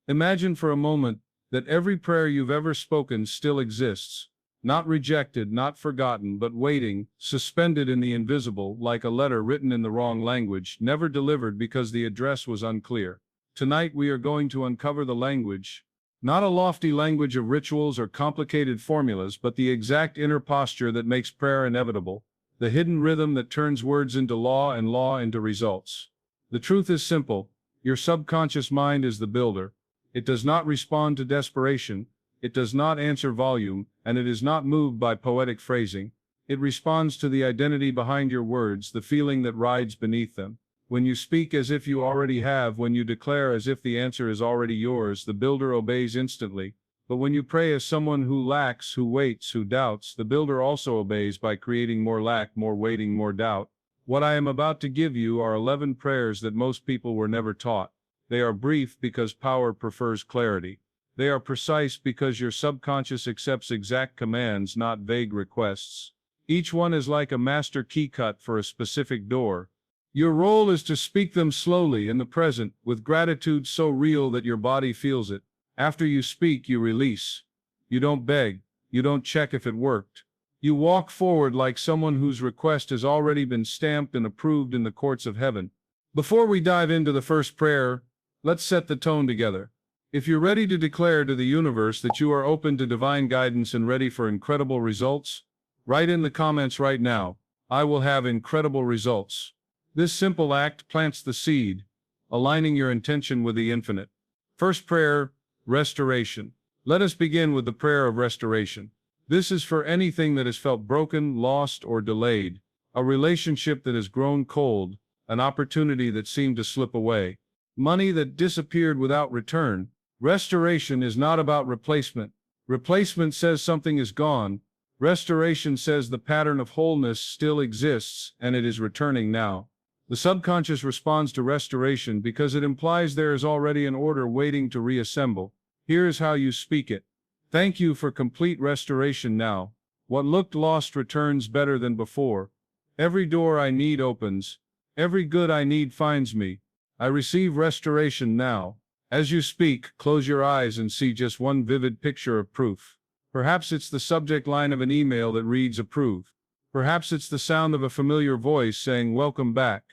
Imagine for a moment that every prayer you've ever spoken still exists, not rejected, not forgotten, but waiting, suspended in the invisible, like a letter written in the wrong language, never delivered because the address was unclear. Tonight we are going to uncover the language, not a lofty language of rituals or complicated formulas, but the exact inner posture that makes prayer inevitable, the hidden rhythm that turns words into law and law into results. The truth is simple: your subconscious mind is the builder. It does not respond to desperation, it does not answer volume, and it is not moved by poetic phrasing. It responds to the identity behind your words, the feeling that rides beneath them. When you speak as if you already have, when you declare as if the answer is already yours, the builder obeys instantly. But when you pray as someone who lacks, who waits, who doubts, the builder also obeys by creating more lack, more waiting, more doubt. What I am about to give you are 11 prayers that most people were never taught. They are brief because power prefers clarity. They are precise because your subconscious accepts exact commands, not vague requests. Each one is like a master key cut for a specific door. Your role is to speak them slowly in the present, with gratitude so real that your body feels it. After you speak, you release. You don't beg. You don't check if it worked. You walk forward like someone whose request has already been stamped and approved in the courts of heaven. Before we dive into the first prayer, let's set the tone together. If you're ready to declare to the universe that you are open to divine guidance and ready for incredible results, write in the comments right now, "I will have incredible results." This simple act plants the seed, aligning your intention with the infinite. First prayer, restoration. Let us begin with the prayer of restoration. This is for anything that has felt broken, lost, or delayed, a relationship that has grown cold, an opportunity that seemed to slip away, money that disappeared without return. Restoration is not about replacement. Replacement says something is gone. Restoration says the pattern of wholeness still exists, and it is returning now. The subconscious responds to restoration because it implies there is already an order waiting to reassemble. Here is how you speak it. Thank you for complete restoration now. What looked lost returns better than before. Every door I need opens. Every good I need finds me. I receive restoration now. As you speak, close your eyes and see just one vivid picture of proof. Perhaps it's the subject line of an email that reads "Approve." Perhaps it's the sound of a familiar voice saying "Welcome back."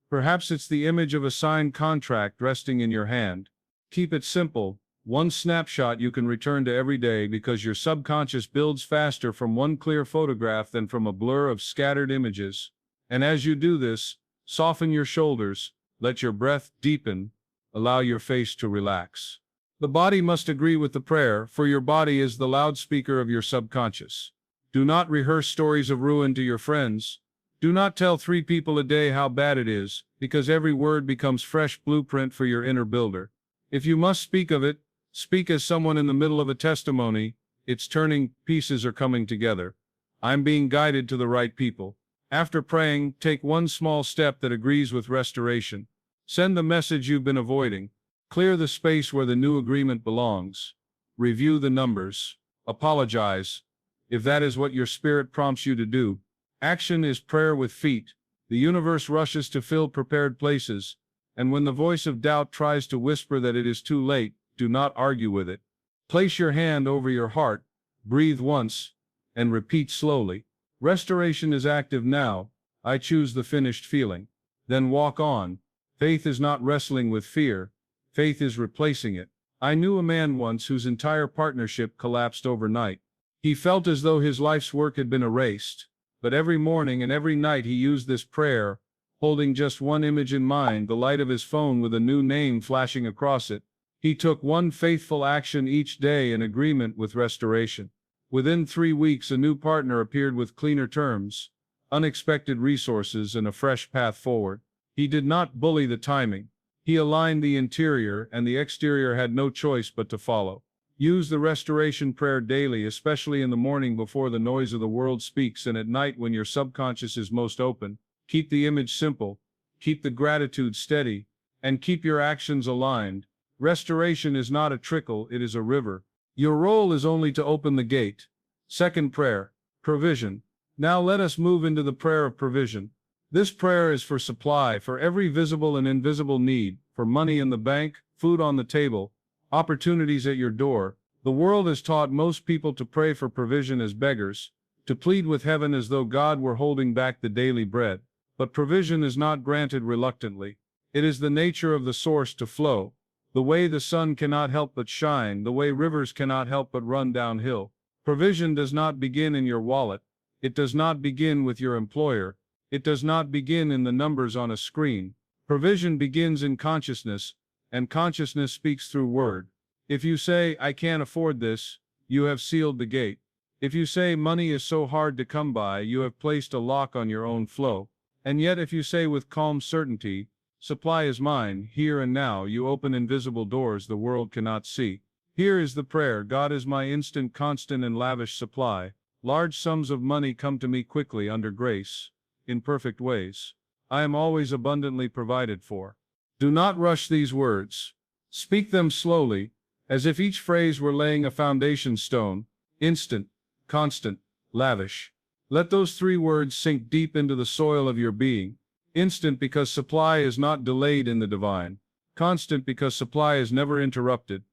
Perhaps it's the image of a signed contract resting in your hand. Keep it simple. One snapshot you can return to every day, because your subconscious builds faster from one clear photograph than from a blur of scattered images. And as you do this, soften your shoulders, let your breath deepen, allow your face to relax. The body must agree with the prayer, for your body is the loudspeaker of your subconscious. Do not rehearse stories of ruin to your friends. Do not tell 3 people a day how bad it is, because every word becomes fresh blueprint for your inner builder. If you must speak of it, speak as someone in the middle of a testimony. It's turning, pieces are coming together. I'm being guided to the right people. After praying, take one small step that agrees with restoration. Send the message you've been avoiding. Clear the space where the new agreement belongs. Review the numbers. Apologize, if that is what your spirit prompts you to do. Action is prayer with feet. The universe rushes to fill prepared places, and when the voice of doubt tries to whisper that it is too late, do not argue with it. Place your hand over your heart, breathe once, and repeat slowly. Restoration is active now. I choose the finished feeling. Then walk on. Faith is not wrestling with fear. Faith is replacing it. I knew a man once whose entire partnership collapsed overnight. He felt as though his life's work had been erased. But every morning and every night he used this prayer, holding just one image in mind, the light of his phone with a new name flashing across it. He took one faithful action each day in agreement with restoration. Within 3 weeks, a new partner appeared with cleaner terms, unexpected resources, and a fresh path forward. He did not bully the timing. He aligned the interior, and the exterior had no choice but to follow. Use the restoration prayer daily, especially in the morning before the noise of the world speaks, and at night when your subconscious is most open. Keep the image simple, keep the gratitude steady, and keep your actions aligned. Restoration is not a trickle, it is a river. Your role is only to open the gate. Second prayer, provision. Now let us move into the prayer of provision. This prayer is for supply, for every visible and invisible need, for money in the bank, food on the table, opportunities at your door. The world has taught most people to pray for provision as beggars, to plead with heaven as though God were holding back the daily bread. But provision is not granted reluctantly. It is the nature of the source to flow. The way the sun cannot help but shine, the way rivers cannot help but run downhill. Provision does not begin in your wallet. It does not begin with your employer. It does not begin in the numbers on a screen. Provision begins in consciousness, and consciousness speaks through word. If you say, "I can't afford this," you have sealed the gate. If you say money is so hard to come by, you have placed a lock on your own flow. And yet if you say with calm certainty, "Supply is mine, here and now," you open invisible doors the world cannot see. Here is the prayer: God is my instant, constant, and lavish supply. Large sums of money come to me quickly under grace, in perfect ways. I am always abundantly provided for. Do not rush these words. Speak them slowly, as if each phrase were laying a foundation stone. Instant, constant, lavish. Let those three words sink deep into the soil of your being. Instant because supply is not delayed in the divine. Constant because supply is never interrupted.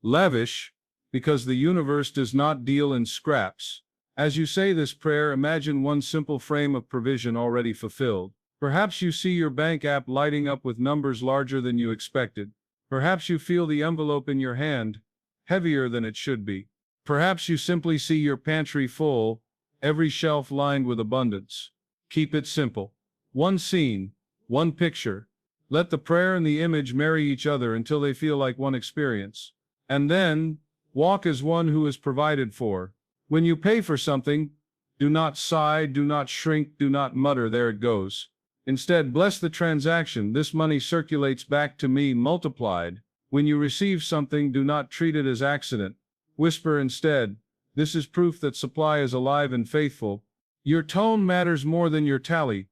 Lavish because the universe does not deal in scraps. As you say this prayer, imagine one simple frame of provision already fulfilled. Perhaps you see your bank app lighting up with numbers larger than you expected. Perhaps you feel the envelope in your hand, heavier than it should be. Perhaps you simply see your pantry full, every shelf lined with abundance. Keep it simple. One scene, one picture. Let the prayer and the image marry each other until they feel like one experience. And then, walk as one who is provided for. When you pay for something, do not sigh, do not shrink, do not mutter, "There it goes." Instead, bless the transaction. "This money circulates back to me multiplied." When you receive something, do not treat it as accident. Whisper instead, "This is proof that supply is alive and faithful." Your tone matters more than your tally.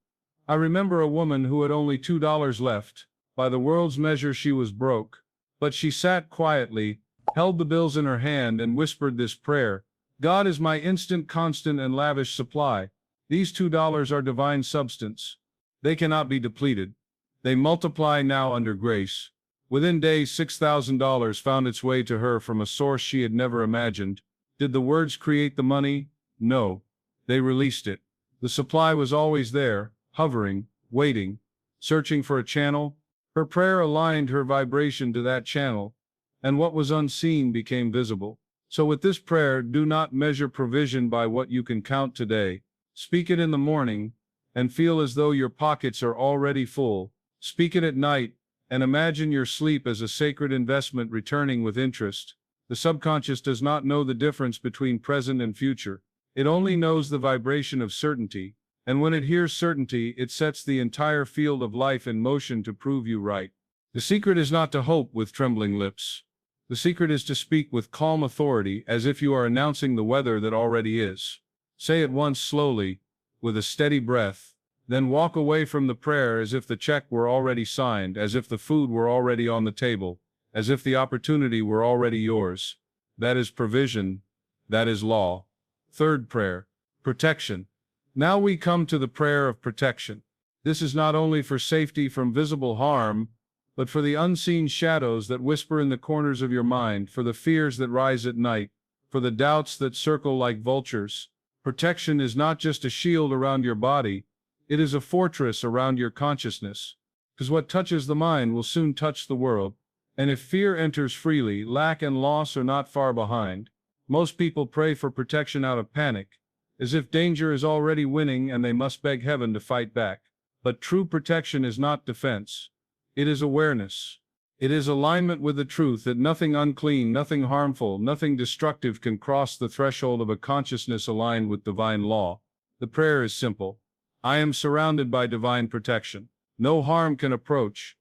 I remember a woman who had only $2 left. By the world's measure, she was broke. But she sat quietly, held the bills in her hand, and whispered this prayer: "God is my instant, constant, and lavish supply." These $2 are divine substance. They cannot be depleted. They multiply now under grace. Within days, $6,000 found its way to her from a source she had never imagined. Did the words create the money? No. They released it. The supply was always there, hovering, waiting, searching for a channel. Her prayer aligned her vibration to that channel, and what was unseen became visible. So with this prayer, do not measure provision by what you can count today. Speak it in the morning, and feel as though your pockets are already full. Speak it at night, and imagine your sleep as a sacred investment returning with interest. The subconscious does not know the difference between present and future. It only knows the vibration of certainty, and when it hears certainty, it sets the entire field of life in motion to prove you right. The secret is not to hope with trembling lips. The secret is to speak with calm authority, as if you are announcing the weather that already is. Say it once slowly, with a steady breath, then walk away from the prayer as if the check were already signed, as if the food were already on the table, as if the opportunity were already yours. That is provision. That is law. Third prayer, protection. Now we come to the prayer of protection. This is not only for safety from visible harm, but for the unseen shadows that whisper in the corners of your mind, for the fears that rise at night, for the doubts that circle like vultures. Protection is not just a shield around your body, it is a fortress around your consciousness. Because what touches the mind will soon touch the world, and if fear enters freely, lack and loss are not far behind. Most people pray for protection out of panic, as if danger is already winning and they must beg heaven to fight back. But true protection is not defense. It is awareness. It is alignment with the truth that nothing unclean, nothing harmful, nothing destructive can cross the threshold of a consciousness aligned with divine law. The prayer is simple. I am surrounded by divine protection. No harm can approach.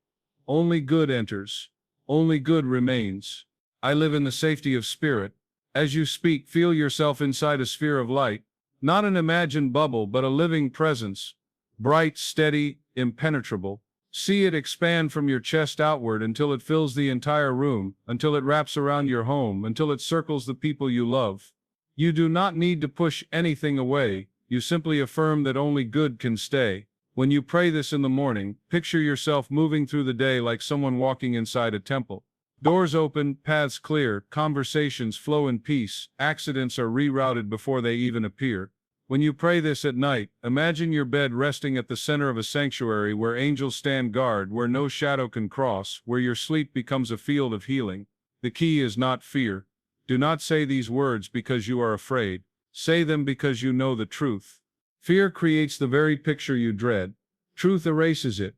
Only good enters. Only good remains. I live in the safety of spirit. As you speak, feel yourself inside a sphere of light. Not an imagined bubble, but a living presence. Bright, steady, impenetrable. See it expand from your chest outward until it fills the entire room, until it wraps around your home, until it circles the people you love. You do not need to push anything away. You simply affirm that only good can stay. When you pray this in the morning, picture yourself moving through the day like someone walking inside a temple. Doors open, paths clear, conversations flow in peace, accidents are rerouted before they even appear. When you pray this at night, imagine your bed resting at the center of a sanctuary where angels stand guard, where no shadow can cross, where your sleep becomes a field of healing. The key is not fear. Do not say these words because you are afraid. Say them because you know the truth. Fear creates the very picture you dread. Truth erases it.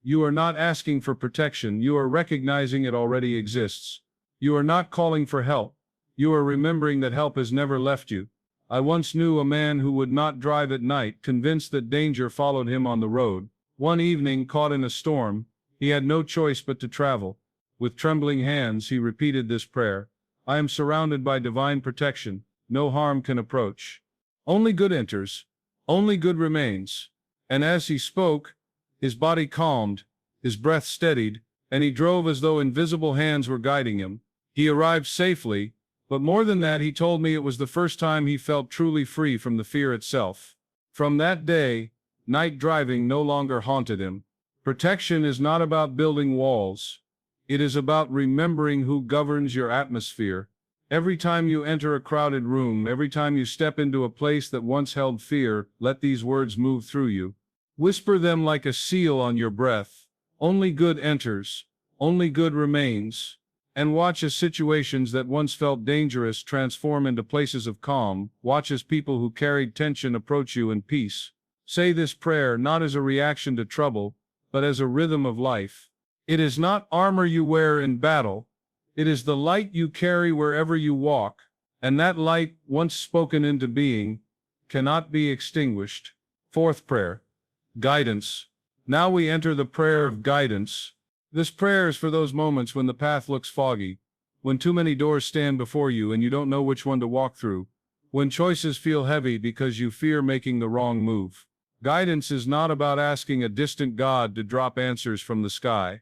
You are not asking for protection, you are recognizing it already exists. You are not calling for help. You are remembering that help has never left you. I once knew a man who would not drive at night, convinced that danger followed him on the road. One evening, caught in a storm, he had no choice but to travel. With trembling hands, he repeated this prayer: I am surrounded by divine protection. No harm can approach. Only good enters. Only good remains. And as he spoke, his body calmed, his breath steadied, and he drove as though invisible hands were guiding him. He arrived safely, but more than that, he told me it was the first time he felt truly free from the fear itself. From that day, night driving no longer haunted him. Protection is not about building walls. It is about remembering who governs your atmosphere. Every time you enter a crowded room, every time you step into a place that once held fear, let these words move through you. Whisper them like a seal on your breath. Only good enters. Only good remains. And watch as situations that once felt dangerous transform into places of calm. Watch as people who carried tension approach you in peace. Say this prayer not as a reaction to trouble, but as a rhythm of life. It is not armor you wear in battle. It is the light you carry wherever you walk, and that light, once spoken into being, cannot be extinguished. Fourth prayer. Guidance. Now we enter the prayer of guidance. This prayer is for those moments when the path looks foggy, when too many doors stand before you and you don't know which one to walk through, when choices feel heavy because you fear making the wrong move. Guidance is not about asking a distant God to drop answers from the sky.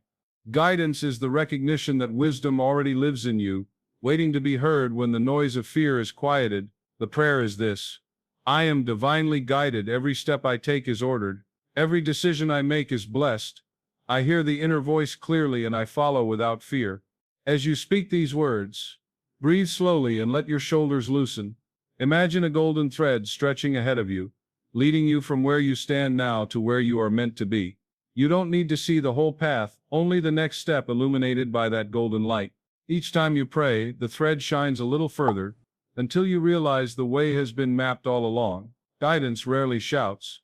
Guidance is the recognition that wisdom already lives in you, waiting to be heard when the noise of fear is quieted. The prayer is this: I am divinely guided, every step I take is ordered, every decision I make is blessed. I hear the inner voice clearly and I follow without fear. As you speak these words, breathe slowly and let your shoulders loosen. Imagine a golden thread stretching ahead of you, leading you from where you stand now to where you are meant to be. You don't need to see the whole path, only the next step illuminated by that golden light. Each time you pray, the thread shines a little further, until you realize the way has been mapped all along. Guidance rarely shouts.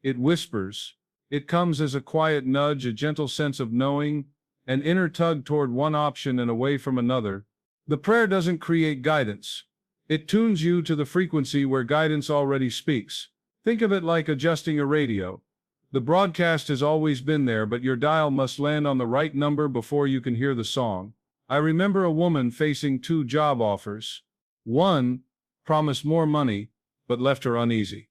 It whispers. It comes as a quiet nudge, a gentle sense of knowing, an inner tug toward one option and away from another. The prayer doesn't create guidance. It tunes you to the frequency where guidance already speaks. Think of it like adjusting a radio. The broadcast has always been there, but your dial must land on the right number before you can hear the song. I remember a woman facing two job offers. One promised more money, but left her uneasy.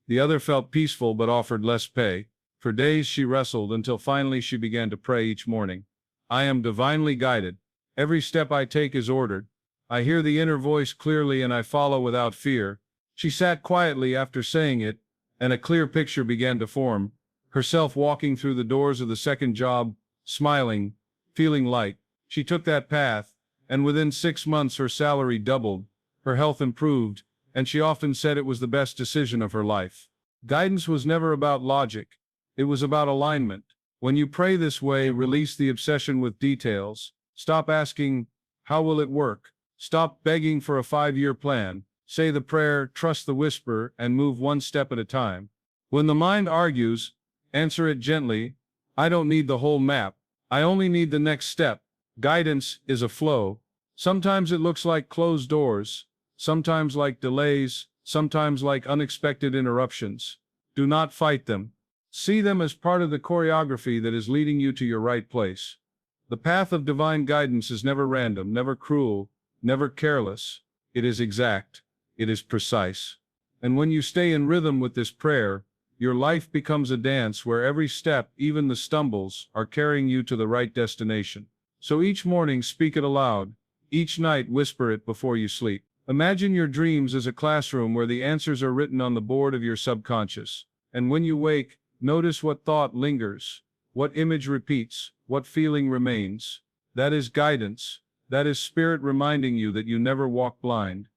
The other felt peaceful but offered less pay. For days she wrestled until finally she began to pray each morning. I am divinely guided. Every step I take is ordered. I hear the inner voice clearly and I follow without fear. She sat quietly after saying it, and a clear picture began to form. Herself walking through the doors of the second job, smiling, feeling light. She took that path, and within 6 months her salary doubled, her health improved, and she often said it was the best decision of her life. Guidance was never about logic. It was about alignment. When you pray this way, release the obsession with details. Stop asking, how will it work? Stop begging for a 5-year plan. Say the prayer, trust the whisper, and move one step at a time. When the mind argues, answer it gently. I don't need the whole map. I only need the next step. Guidance is a flow. Sometimes it looks like closed doors, sometimes like delays, sometimes like unexpected interruptions. Do not fight them. See them as part of the choreography that is leading you to your right place. The path of divine guidance is never random, never cruel, never careless. It is exact. It is precise. And when you stay in rhythm with this prayer, your life becomes a dance where every step, even the stumbles, are carrying you to the right destination. So each morning speak it aloud. Each night whisper it before you sleep. Imagine your dreams as a classroom where the answers are written on the board of your subconscious. And when you wake, notice what thought lingers, what image repeats, what feeling remains. That is guidance. That is Spirit reminding you that you never walk blind.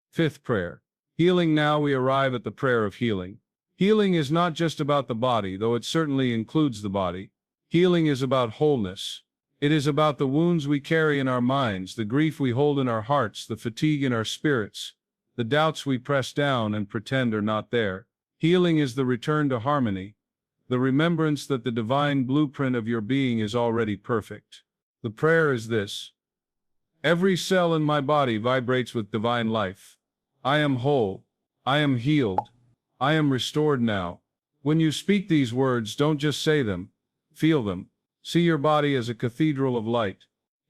Fifth prayer. Healing. Now we arrive at the prayer of healing. Healing is not just about the body, though it certainly includes the body. Healing is about wholeness. It is about the wounds we carry in our minds, the grief we hold in our hearts, the fatigue in our spirits, the doubts we press down and pretend are not there. Healing is the return to harmony, the remembrance that the divine blueprint of your being is already perfect. The prayer is this: every cell in my body vibrates with divine life. I am whole. I am healed. I am restored now. When you speak these words, don't just say them. Feel them. See your body as a cathedral of light.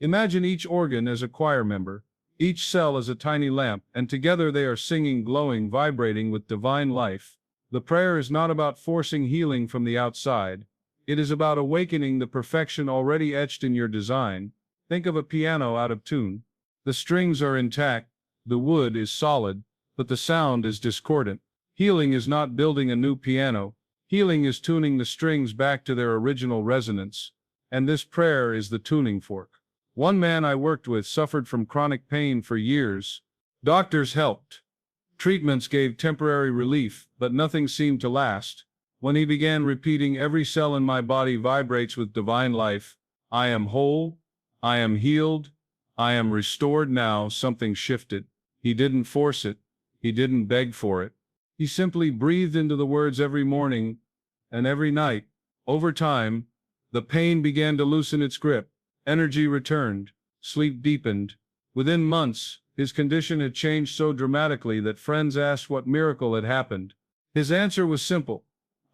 Imagine each organ as a choir member, each cell as a tiny lamp, and together they are singing, glowing, vibrating with divine life. The prayer is not about forcing healing from the outside. It is about awakening the perfection already etched in your design. Think of a piano out of tune. The strings are intact, the wood is solid, but the sound is discordant. Healing is not building a new piano. Healing is tuning the strings back to their original resonance. And this prayer is the tuning fork. One man I worked with suffered from chronic pain for years. Doctors helped. Treatments gave temporary relief, but nothing seemed to last. When he began repeating, every cell in my body vibrates with divine life, I am whole, I am healed, I am restored now, something shifted. He didn't force it. He didn't beg for it. He simply breathed into the words every morning and every night. Over time, the pain began to loosen its grip. Energy returned. Sleep deepened. Within months, his condition had changed so dramatically that friends asked what miracle had happened. His answer was simple: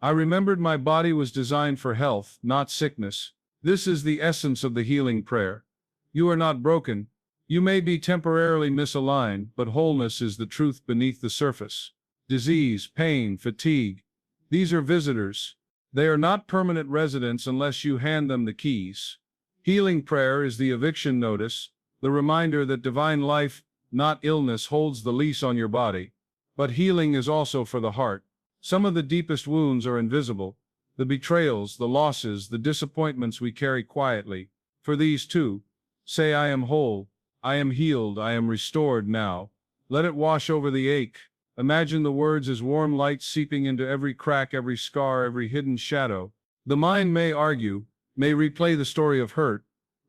I remembered my body was designed for health, not sickness. This is the essence of the healing prayer. You are not broken. You may be temporarily misaligned, but wholeness is the truth beneath the surface. Disease, pain, fatigue, these are visitors. They are not permanent residents unless you hand them the keys. Healing prayer is the eviction notice, the reminder that divine life, not illness, holds the lease on your body. But healing is also for the heart. Some of the deepest wounds are invisible. The betrayals, the losses, the disappointments we carry quietly. For these too, say, I am whole, I am healed, I am restored now. Let it wash over the ache. Imagine the words as warm light seeping into every crack, every scar, every hidden shadow. The mind may argue, may replay the story of hurt,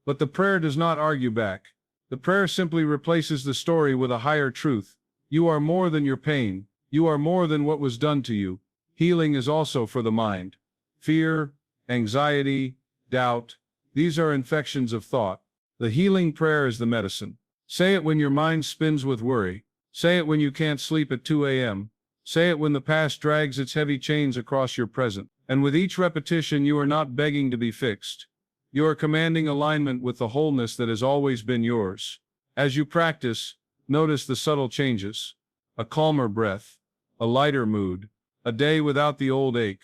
but the prayer does not argue back. The prayer simply replaces the story with a higher truth. You are more than your pain. You are more than what was done to you. Healing is also for the mind. Fear, anxiety, doubt, these are infections of thought. The healing prayer is the medicine. Say it when your mind spins with worry. Say it when you can't sleep at 2 a.m. Say it when the past drags its heavy chains across your present. And with each repetition, you are not begging to be fixed. You are commanding alignment with the wholeness that has always been yours. As you practice, notice the subtle changes. A calmer breath, a lighter mood, a day without the old ache,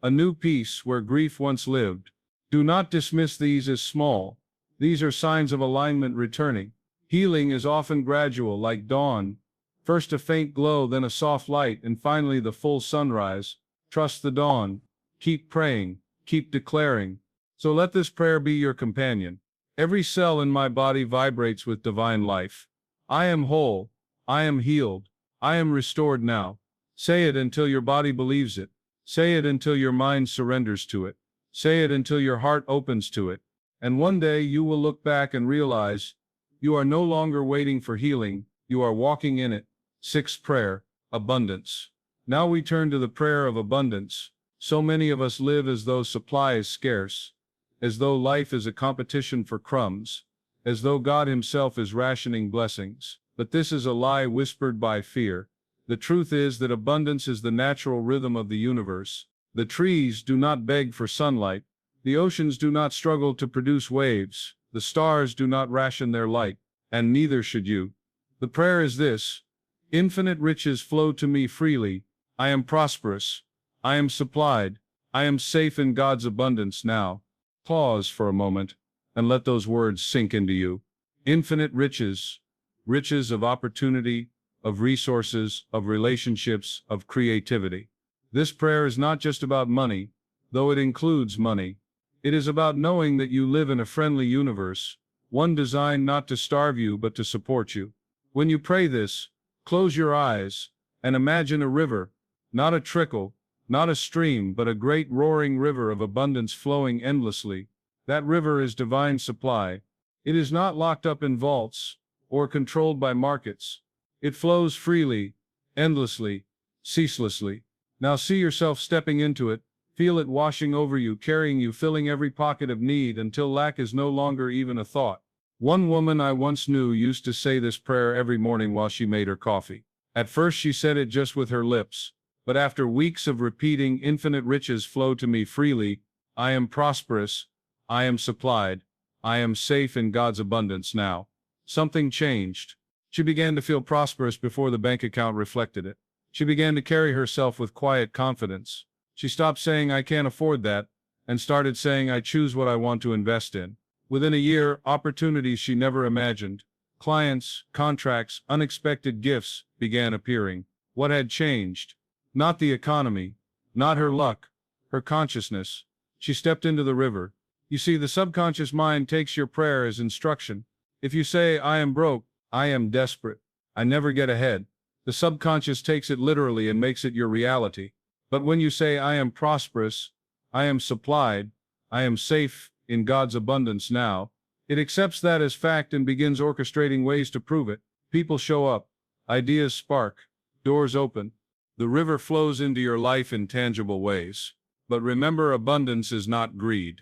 a new peace where grief once lived. Do not dismiss these as small. These are signs of alignment returning. Healing is often gradual, like dawn. First a faint glow, then a soft light, and finally the full sunrise. Trust the dawn. Keep praying. Keep declaring. So let this prayer be your companion. Every cell in my body vibrates with divine life. I am whole. I am healed. I am restored now. Say it until your body believes it. Say it until your mind surrenders to it. Say it until your heart opens to it. And one day you will look back and realize you are no longer waiting for healing, you are walking in it. Sixth prayer, abundance. Now we turn to the prayer of abundance. So many of us live as though supply is scarce, as though life is a competition for crumbs, as though God Himself is rationing blessings. But this is a lie whispered by fear. The truth is that abundance is the natural rhythm of the universe. The trees do not beg for sunlight. The oceans do not struggle to produce waves. The stars do not ration their light, and neither should you. The prayer is this: infinite riches flow to me freely. I am prosperous. I am supplied. I am safe in God's abundance now. Pause for a moment and let those words sink into you. Infinite riches, riches of opportunity, of resources, of relationships, of creativity. This prayer is not just about money, though it includes money. It is about knowing that you live in a friendly universe, one designed not to starve you but to support you. When you pray this, close your eyes and imagine a river, not a trickle, not a stream, but a great roaring river of abundance flowing endlessly. That river is divine supply. It is not locked up in vaults or controlled by markets. It flows freely, endlessly, ceaselessly. Now see yourself stepping into it, feel it washing over you, carrying you, filling every pocket of need until lack is no longer even a thought. One woman I once knew used to say this prayer every morning while she made her coffee. At first she said it just with her lips, but after weeks of repeating, infinite riches flow to me freely, I am prosperous, I am supplied, I am safe in God's abundance now. Something changed. She began to feel prosperous before the bank account reflected it. She began to carry herself with quiet confidence. She stopped saying I can't afford that, and started saying I choose what I want to invest in. Within a year, opportunities she never imagined, clients, contracts, unexpected gifts began appearing. What had changed? Not the economy, not her luck, her consciousness. She stepped into the river. You see, the subconscious mind takes your prayer as instruction. If you say, I am broke, I am desperate, I never get ahead, the subconscious takes it literally and makes it your reality. But when you say, I am prosperous, I am supplied, I am safe in God's abundance now, it accepts that as fact and begins orchestrating ways to prove it. People show up, ideas spark, doors open. The river flows into your life in tangible ways. But remember, abundance is not greed.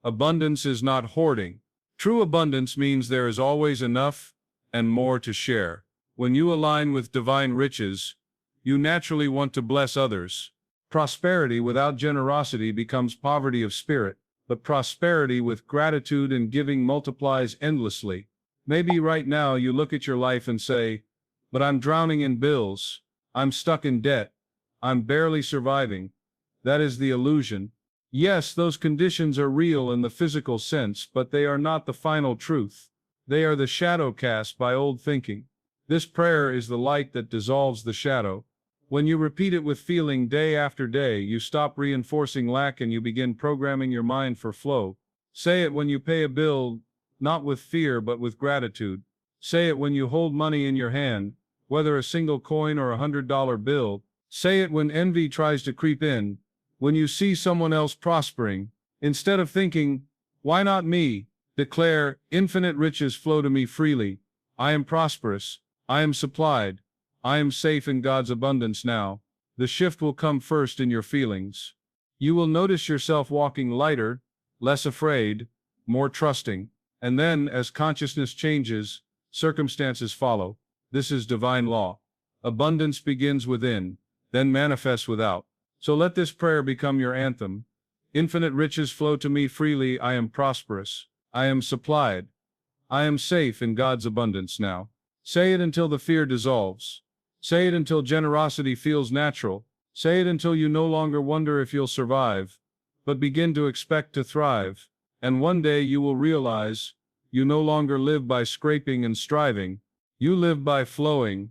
Abundance is not hoarding. True abundance means there is always enough and more to share. When you align with divine riches, you naturally want to bless others. Prosperity without generosity becomes poverty of spirit, but prosperity with gratitude and giving multiplies endlessly. Maybe right now you look at your life and say, but I'm drowning in bills, I'm stuck in debt, I'm barely surviving. That is the illusion. Yes, those conditions are real in the physical sense, but they are not the final truth. They are the shadow cast by old thinking. This prayer is the light that dissolves the shadow. When you repeat it with feeling day after day, you stop reinforcing lack and you begin programming your mind for flow. Say it when you pay a bill, not with fear but with gratitude. Say it when you hold money in your hand, whether a single coin or $100 bill. Say it when envy tries to creep in, when you see someone else prospering. Instead of thinking, why not me? Declare, infinite riches flow to me freely. I am prosperous. I am supplied. I am safe in God's abundance now. The shift will come first in your feelings. You will notice yourself walking lighter, less afraid, more trusting. And then, as consciousness changes, circumstances follow. This is divine law. Abundance begins within, then manifests without. So let this prayer become your anthem. Infinite riches flow to me freely. I am prosperous. I am supplied. I am safe in God's abundance now. Say it until the fear dissolves. Say it until generosity feels natural. Say it until you no longer wonder if you'll survive, but begin to expect to thrive. And one day you will realize, you no longer live by scraping and striving. You live by flowing,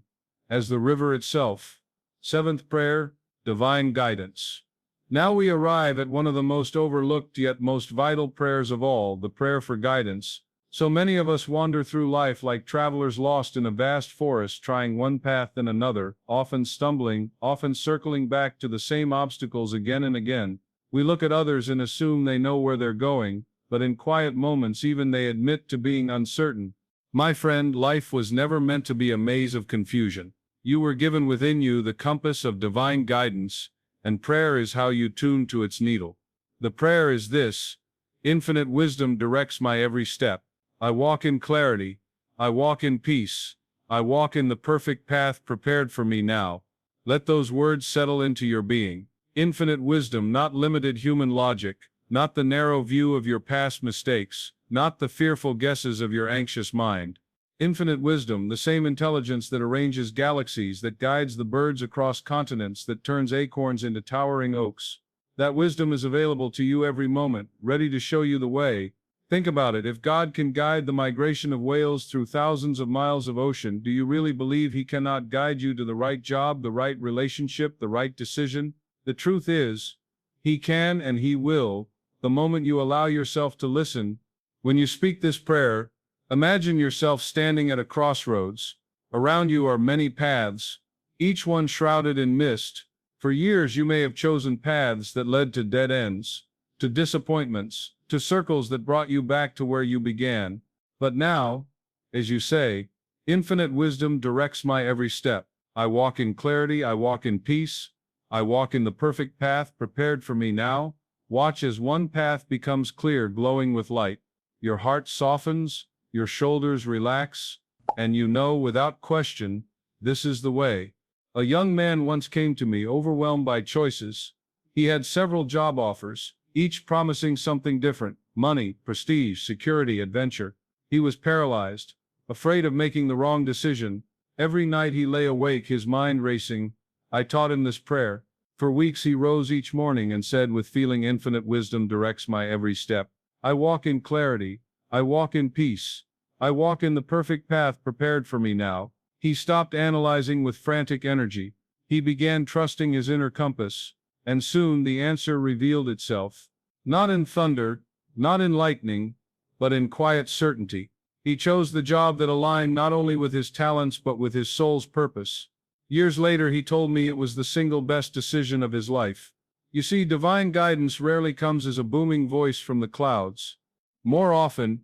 as the river itself. Seventh prayer, divine guidance. Now we arrive at one of the most overlooked yet most vital prayers of all, the prayer for guidance. So many of us wander through life like travelers lost in a vast forest, trying one path then another, often stumbling, often circling back to the same obstacles again and again. We look at others and assume they know where they're going, but in quiet moments even they admit to being uncertain. My friend, life was never meant to be a maze of confusion. You were given within you the compass of divine guidance, and prayer is how you tune to its needle. The prayer is this: infinite wisdom directs my every step. I walk in clarity. I walk in peace. I walk in the perfect path prepared for me now. Let those words settle into your being. Infinite wisdom, not limited human logic, not the narrow view of your past mistakes, not the fearful guesses of your anxious mind. Infinite wisdom, the same intelligence that arranges galaxies, that guides the birds across continents, that turns acorns into towering oaks. That wisdom is available to you every moment, ready to show you the way. Think about it. If God can guide the migration of whales through thousands of miles of ocean, do you really believe He cannot guide you to the right job, the right relationship, the right decision? The truth is, He can and He will, the moment you allow yourself to listen. When you speak this prayer, Imagine yourself standing at a crossroads. Around you are many paths, each one shrouded in mist. For years you may have chosen paths that led to dead ends, to disappointments, to circles that brought you back to where you began. But now, as you say, infinite wisdom directs my every step. I walk in clarity, I walk in peace, I walk in the perfect path prepared for me now. Watch as one path becomes clear, glowing with light. Your heart softens, your shoulders relax, and you know without question, this is the way. A young man once came to me overwhelmed by choices. He had several job offers, each promising something different: money, prestige, security, adventure. He was paralyzed, afraid of making the wrong decision. Every night he lay awake, his mind racing. I taught him this prayer. For weeks he rose each morning and said with feeling, infinite wisdom directs my every step. I walk in clarity, I walk in peace, I walk in the perfect path prepared for me now. He stopped analyzing with frantic energy. He began trusting his inner compass, and soon the answer revealed itself. Not in thunder, not in lightning, but in quiet certainty. He chose the job that aligned not only with his talents but with his soul's purpose. Years later he told me it was the single best decision of his life. You see, divine guidance rarely comes as a booming voice from the clouds. More often,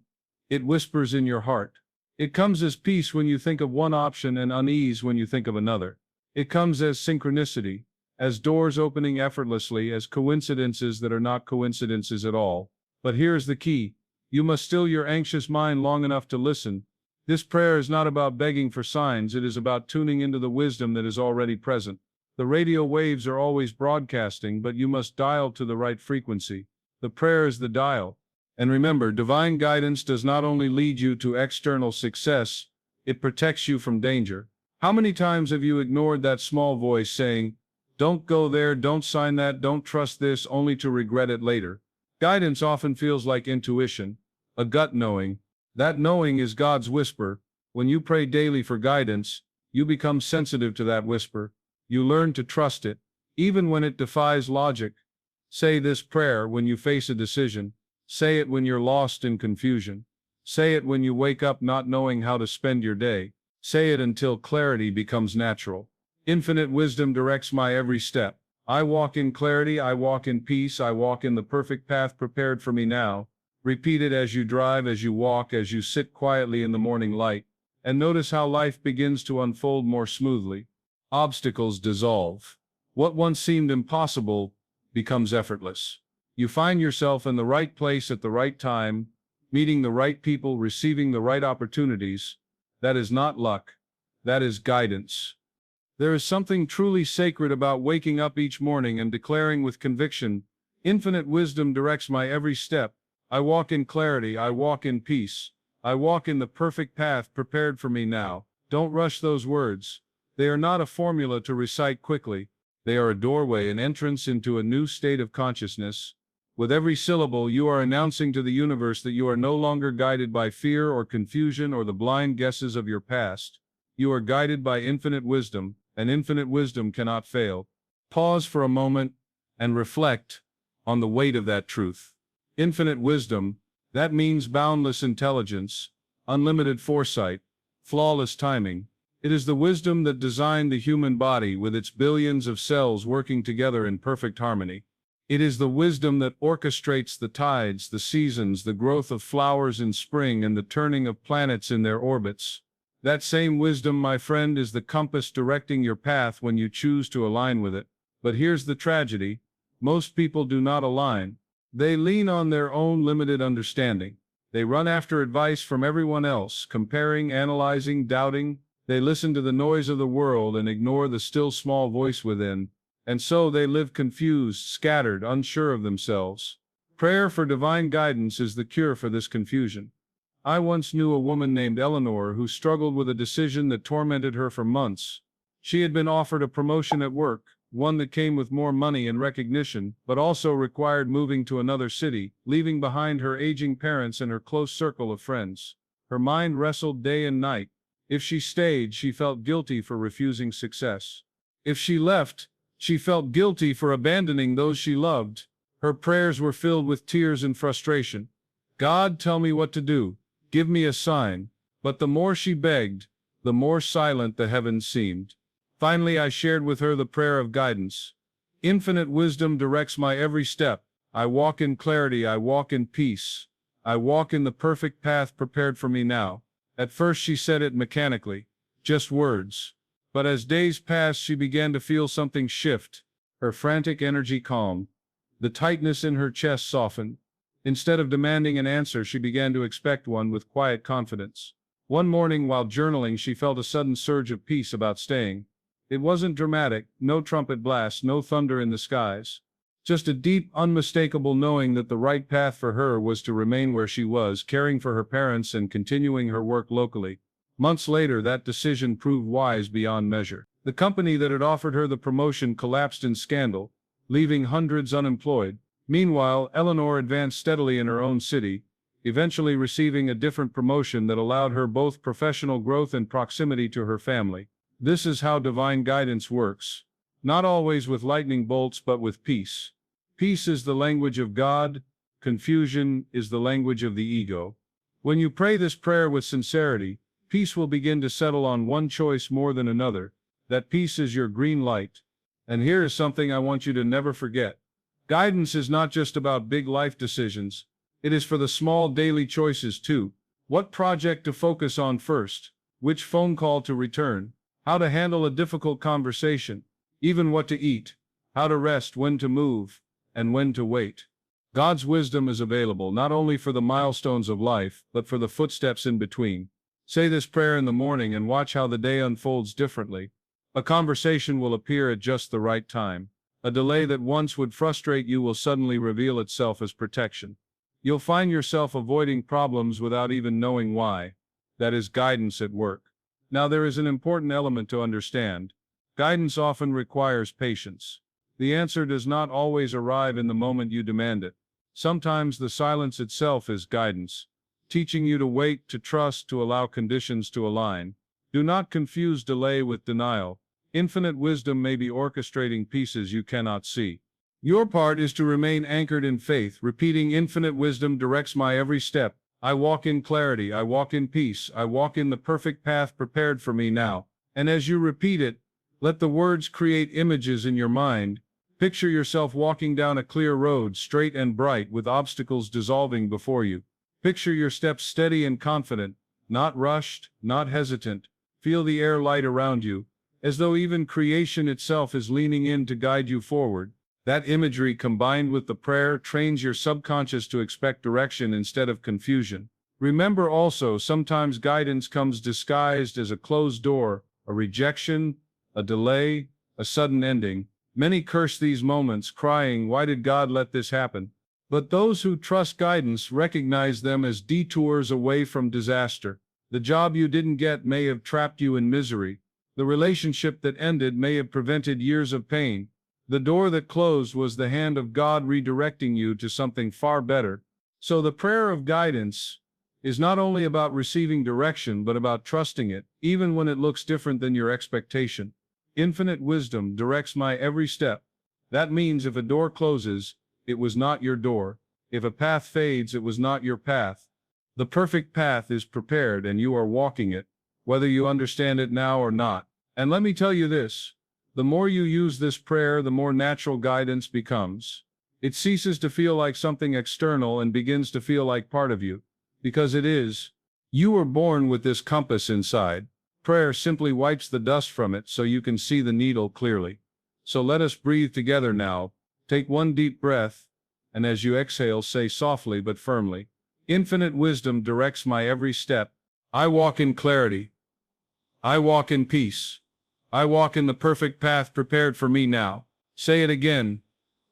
it whispers in your heart. It comes as peace when you think of one option and unease when you think of another. It comes as synchronicity, as doors opening effortlessly, as coincidences that are not coincidences at all. But here's the key. You must still your anxious mind long enough to listen. This prayer is not about begging for signs, it is about tuning into the wisdom that is already present. The radio waves are always broadcasting, but you must dial to the right frequency. The prayer is the dial. And remember, divine guidance does not only lead you to external success, it protects you from danger. How many times have you ignored that small voice saying, "Don't go there, don't sign that, don't trust this," only to regret it later? Guidance often feels like intuition, a gut knowing. That knowing is God's whisper. When you pray daily for guidance, you become sensitive to that whisper. You learn to trust it, even when it defies logic. Say this prayer when you face a decision. Say it when you're lost in confusion. Say it when you wake up not knowing how to spend your day. Say it until clarity becomes natural. Infinite wisdom directs my every step. I walk in clarity, I walk in peace, I walk in the perfect path prepared for me now. Repeat it as you drive, as you walk, as you sit quietly in the morning light, and notice how life begins to unfold more smoothly. Obstacles dissolve. What once seemed impossible becomes effortless. You find yourself in the right place at the right time, meeting the right people, receiving the right opportunities. That is not luck. That is guidance. There is something truly sacred about waking up each morning and declaring with conviction, "Infinite wisdom directs my every step. I walk in clarity, I walk in peace. I walk in the perfect path prepared for me now." Don't rush those words. They are not a formula to recite quickly. They are a doorway, an entrance into a new state of consciousness. With every syllable, you are announcing to the universe that you are no longer guided by fear or confusion or the blind guesses of your past. You are guided by infinite wisdom, and infinite wisdom cannot fail. Pause for a moment and reflect on the weight of that truth. Infinite wisdom, that means boundless intelligence, unlimited foresight, flawless timing. It is the wisdom that designed the human body with its billions of cells working together in perfect harmony. It is the wisdom that orchestrates the tides, the seasons, the growth of flowers in spring, and the turning of planets in their orbits. That same wisdom, my friend, is the compass directing your path when you choose to align with it. But here's the tragedy. Most people do not align. They lean on their own limited understanding. They run after advice from everyone else, comparing, analyzing, doubting. They listen to the noise of the world and ignore the still small voice within. And so they live confused, scattered, unsure of themselves. Prayer for divine guidance is the cure for this confusion. I once knew a woman named Eleanor who struggled with a decision that tormented her for months. She had been offered a promotion at work, one that came with more money and recognition, but also required moving to another city, leaving behind her aging parents and her close circle of friends. Her mind wrestled day and night. If she stayed, she felt guilty for refusing success. If she left, she felt guilty for abandoning those she loved. Her prayers were filled with tears and frustration. "God, tell me what to do. Give me a sign. But the more she begged, the more silent the heavens seemed. Finally I shared with her the prayer of guidance. Infinite wisdom directs my every step. I walk in clarity, I walk in peace. I walk in the perfect path prepared for me now. At first she said it mechanically, just words. But as days passed she began to feel something shift. Her frantic energy calmed. The tightness in her chest softened. Instead of demanding an answer, she began to expect one with quiet confidence. One morning while journaling she felt a sudden surge of peace about staying. It wasn't dramatic, no trumpet blast, no thunder in the skies. Just a deep, unmistakable knowing that the right path for her was to remain where she was, caring for her parents and continuing her work locally. Months later, that decision proved wise beyond measure. The company that had offered her the promotion collapsed in scandal, leaving hundreds unemployed. Meanwhile, Eleanor advanced steadily in her own city, eventually receiving a different promotion that allowed her both professional growth and proximity to her family. This is how divine guidance works. Not always with lightning bolts, but with peace. Peace is the language of God. Confusion is the language of the ego. When you pray this prayer with sincerity, peace will begin to settle on one choice more than another. That peace is your green light. And here is something I want you to never forget. Guidance is not just about big life decisions. It is for the small daily choices too. What project to focus on first? Which phone call to return? How to handle a difficult conversation? Even what to eat? How to rest, when to move, and when to wait? God's wisdom is available not only for the milestones of life, but for the footsteps in between. Say this prayer in the morning and watch how the day unfolds differently. A conversation will appear at just the right time. A delay that once would frustrate you will suddenly reveal itself as protection. You'll find yourself avoiding problems without even knowing why. That is guidance at work. Now there is an important element to understand. Guidance often requires patience. The answer does not always arrive in the moment you demand it. Sometimes the silence itself is guidance, teaching you to wait, to trust, to allow conditions to align. Do not confuse delay with denial. Infinite wisdom may be orchestrating pieces you cannot see. Your part is to remain anchored in faith, repeating infinite wisdom directs my every step. I walk in clarity, I walk in peace, I walk in the perfect path prepared for me now. And as you repeat it, let the words create images in your mind. Picture yourself walking down a clear road, straight and bright, with obstacles dissolving before you. Picture your steps steady and confident, not rushed, not hesitant. Feel the air light around you, as though even creation itself is leaning in to guide you forward. That imagery combined with the prayer trains your subconscious to expect direction instead of confusion. Remember also, sometimes guidance comes disguised as a closed door, a rejection, a delay, a sudden ending. Many curse these moments, crying, "Why did God let this happen?" But those who trust guidance recognize them as detours away from disaster. The job you didn't get may have trapped you in misery. The relationship that ended may have prevented years of pain. The door that closed was the hand of God redirecting you to something far better. So the prayer of guidance is not only about receiving direction, but about trusting it, even when it looks different than your expectation. Infinite wisdom directs my every step. That means if a door closes, it was not your door. If a path fades, it was not your path. The perfect path is prepared and you are walking it, whether you understand it now or not. And let me tell you this. The more you use this prayer, the more natural guidance becomes. It ceases to feel like something external and begins to feel like part of you. Because it is. You were born with this compass inside. Prayer simply wipes the dust from it so you can see the needle clearly. So let us breathe together now. Take one deep breath, and as you exhale, say softly but firmly, "Infinite wisdom directs my every step. I walk in clarity. I walk in peace. I walk in the perfect path prepared for me now." Say it again,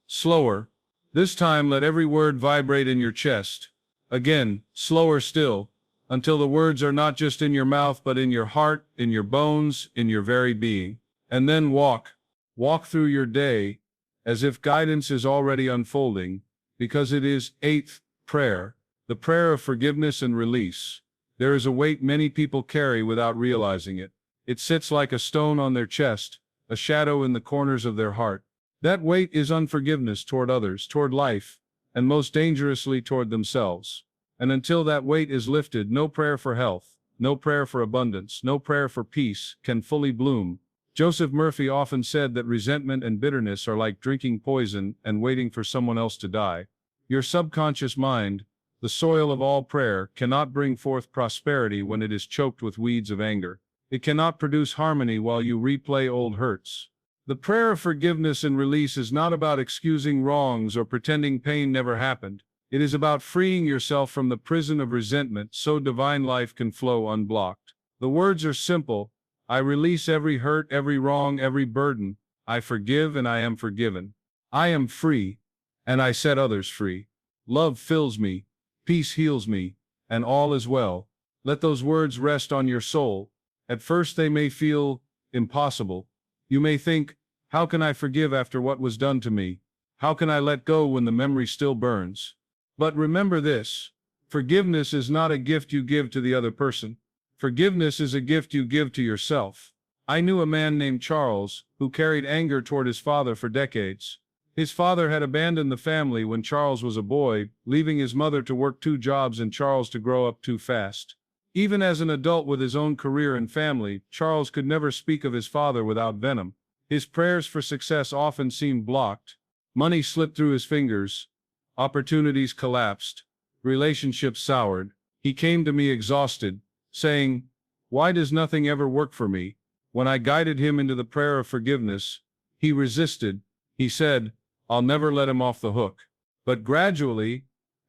slower. This time let every word vibrate in your chest. Again, slower still, until the words are not just in your mouth but in your heart, in your bones, in your very being. And then walk. Walk through your day as if guidance is already unfolding, because it is. Eighth prayer, the prayer of forgiveness and release. There is a weight many people carry without realizing it. It sits like a stone on their chest, a shadow in the corners of their heart. That weight is unforgiveness toward others, toward life, and most dangerously toward themselves. And until that weight is lifted, no prayer for health, no prayer for abundance, no prayer for peace can fully bloom. Joseph Murphy often said that resentment and bitterness are like drinking poison and waiting for someone else to die. Your subconscious mind, the soil of all prayer, cannot bring forth prosperity when it is choked with weeds of anger. It cannot produce harmony while you replay old hurts. The prayer of forgiveness and release is not about excusing wrongs or pretending pain never happened. It is about freeing yourself from the prison of resentment so divine life can flow unblocked. The words are simple. I release every hurt, every wrong, every burden. I forgive and I am forgiven. I am free, and I set others free. Love fills me, peace heals me, and all is well. Let those words rest on your soul. At first they may feel impossible. You may think, how can I forgive after what was done to me? How can I let go when the memory still burns? But remember this, forgiveness is not a gift you give to the other person. Forgiveness is a gift you give to yourself. I knew a man named Charles who carried anger toward his father for decades. His father had abandoned the family when Charles was a boy, leaving his mother to work 2 jobs and Charles to grow up too fast. Even as an adult with his own career and family, Charles could never speak of his father without venom. His prayers for success often seemed blocked. Money slipped through his fingers. Opportunities collapsed. Relationships soured. He came to me exhausted, saying, "Why does nothing ever work for me?" When I guided him into the prayer of forgiveness, he resisted. He said, "I'll never let him off the hook." But gradually,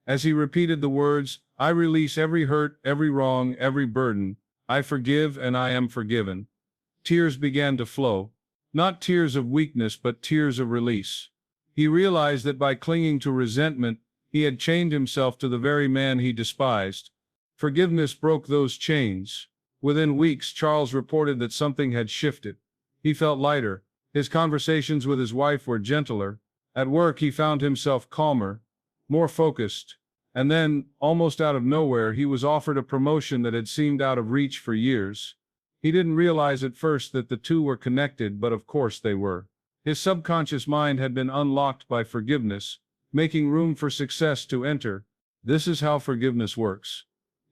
as he repeated the words, I release every hurt, every wrong, every burden. I forgive and I am forgiven. Tears began to flow. Not tears of weakness, but tears of release. He realized that by clinging to resentment, he had chained himself to the very man he despised. Forgiveness broke those chains. Within weeks, Charles reported that something had shifted. He felt lighter. His conversations with his wife were gentler. At work, he found himself calmer, more focused. And then, almost out of nowhere, he was offered a promotion that had seemed out of reach for years. He didn't realize at first that the two were connected, but of course they were. His subconscious mind had been unlocked by forgiveness, making room for success to enter. This is how forgiveness works.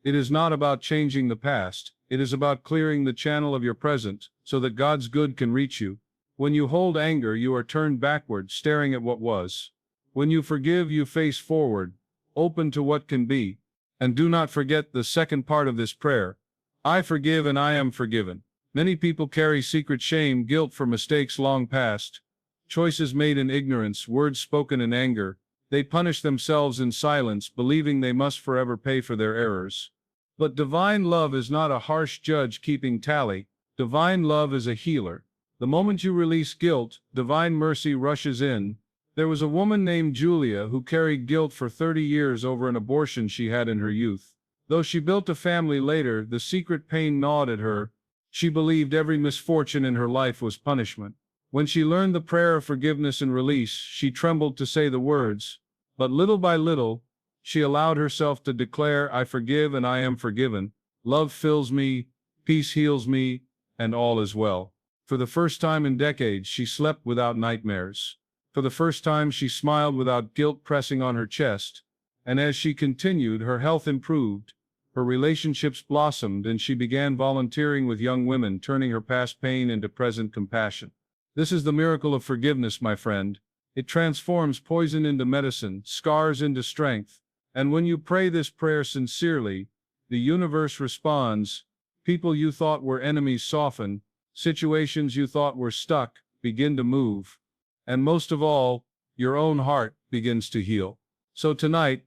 It is not about changing the past. It is about clearing the channel of your present so that God's good can reach you. When you hold anger, you are turned backward, staring at what was. When you forgive, you face forward, open to what can be. And do not forget the second part of this prayer. I forgive and I am forgiven. Many people carry secret shame, guilt for mistakes long past, choices made in ignorance, words spoken in anger. They punish themselves in silence, believing they must forever pay for their errors. But divine love is not a harsh judge keeping tally. Divine love is a healer. The moment you release guilt, divine mercy rushes in. There was a woman named Julia who carried guilt for 30 years over an abortion she had in her youth. Though she built a family later, the secret pain gnawed at her. She believed every misfortune in her life was punishment. When she learned the prayer of forgiveness and release, she trembled to say the words. But little by little, she allowed herself to declare, I forgive and I am forgiven. Love fills me, peace heals me, and all is well. For the first time in decades, she slept without nightmares. For the first time, she smiled without guilt pressing on her chest. And as she continued, her health improved. Her relationships blossomed, and she began volunteering with young women, turning her past pain into present compassion. This is the miracle of forgiveness, my friend. It transforms poison into medicine, scars into strength. And when you pray this prayer sincerely, the universe responds. People you thought were enemies soften. Situations you thought were stuck begin to move. And most of all, your own heart begins to heal. So tonight,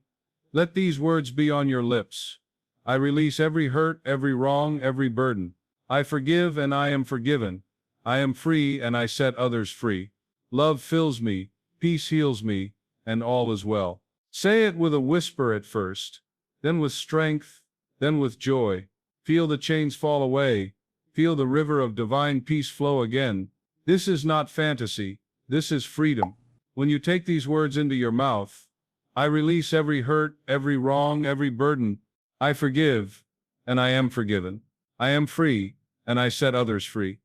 let these words be on your lips. I release every hurt, every wrong, every burden. I forgive and I am forgiven. I am free and I set others free. Love fills me, peace heals me, and all is well. Say it with a whisper at first, then with strength, then with joy. Feel the chains fall away. Feel the river of divine peace flow again. This is not fantasy. This is freedom. When you take these words into your mouth, I release every hurt, every wrong, every burden. I forgive, and I am forgiven. I am free, and I set others free.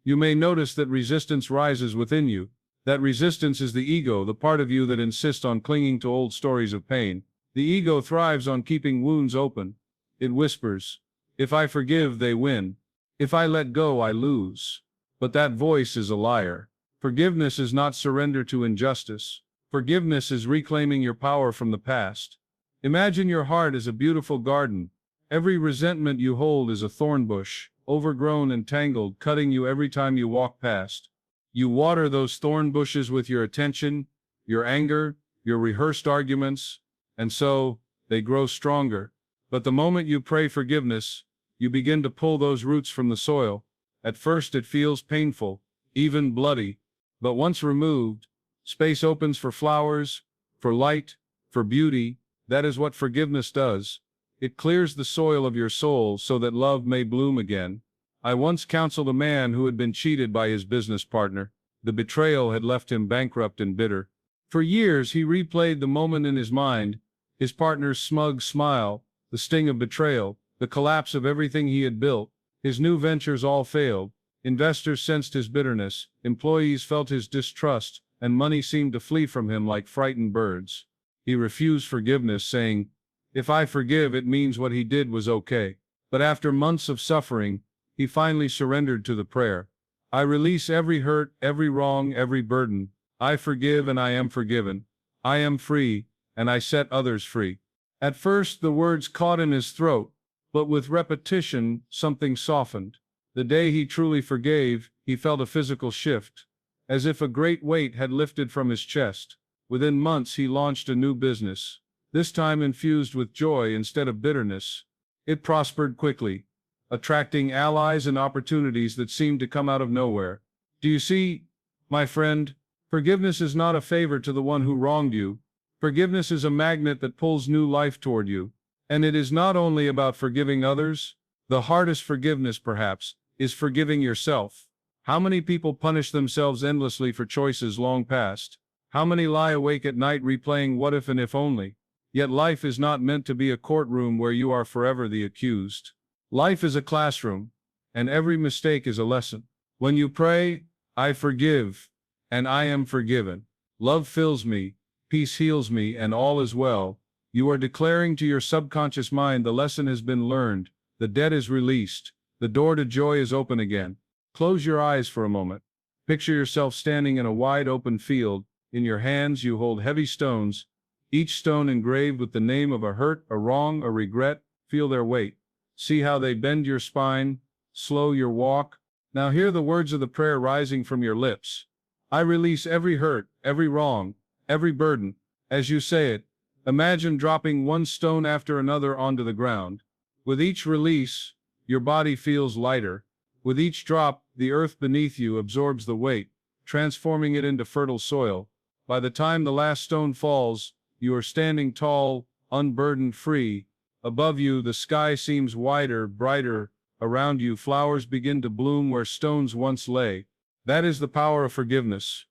You may notice that resistance rises within you. That resistance is the ego, the part of you that insists on clinging to old stories of pain. The ego thrives on keeping wounds open. It whispers, "If I forgive, they win. If I let go, I lose." But that voice is a liar. Forgiveness is not surrender to injustice. Forgiveness is reclaiming your power from the past. Imagine your heart as a beautiful garden. Every resentment you hold is a thorn bush, overgrown and tangled, cutting you every time you walk past. You water those thorn bushes with your attention, your anger, your rehearsed arguments, and so they grow stronger. But the moment you pray forgiveness, you begin to pull those roots from the soil. At first it feels painful, even bloody, but once removed, space opens for flowers, for light, for beauty. That is what forgiveness does. It clears the soil of your soul so that love may bloom again. I once counseled a man who had been cheated by his business partner. The betrayal had left him bankrupt and bitter. For years he replayed the moment in his mind, his partner's smug smile, the sting of betrayal, the collapse of everything he had built. His new ventures all failed. Investors sensed his bitterness, employees felt his distrust, and money seemed to flee from him like frightened birds. He refused forgiveness, saying, "If I forgive, it means what he did was okay." But after months of suffering, he finally surrendered to the prayer. "I release every hurt, every wrong, every burden. I forgive and I am forgiven. I am free, and I set others free." At first the words caught in his throat, but with repetition something softened. The day he truly forgave, he felt a physical shift, as if a great weight had lifted from his chest. Within months he launched a new business, this time infused with joy instead of bitterness. It prospered quickly, attracting allies and opportunities that seemed to come out of nowhere. Do you see, my friend? Forgiveness is not a favor to the one who wronged you. Forgiveness is a magnet that pulls new life toward you. And it is not only about forgiving others. The hardest forgiveness, perhaps, is forgiving yourself. How many people punish themselves endlessly for choices long past? How many lie awake at night replaying what if and if only? Yet life is not meant to be a courtroom where you are forever the accused. Life is a classroom, and every mistake is a lesson. When you pray, "I forgive, and I am forgiven. Love fills me, peace heals me, and all is well," you are declaring to your subconscious mind the lesson has been learned, the debt is released, the door to joy is open again. Close your eyes for a moment. Picture yourself standing in a wide open field. In your hands you hold heavy stones, each stone engraved with the name of a hurt, a wrong, a regret. Feel their weight. See how they bend your spine, slow your walk. Now hear the words of the prayer rising from your lips. I release every hurt, every wrong, every burden. As you say it, imagine dropping one stone after another onto the ground. With each release, your body feels lighter. With each drop, the earth beneath you absorbs the weight, transforming it into fertile soil. By the time the last stone falls, you are standing tall, unburdened, free. Above you, the sky seems wider, brighter. Around you, flowers begin to bloom where stones once lay. That is the power of forgiveness.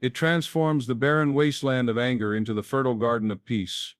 It transforms the barren wasteland of anger into the fertile garden of peace.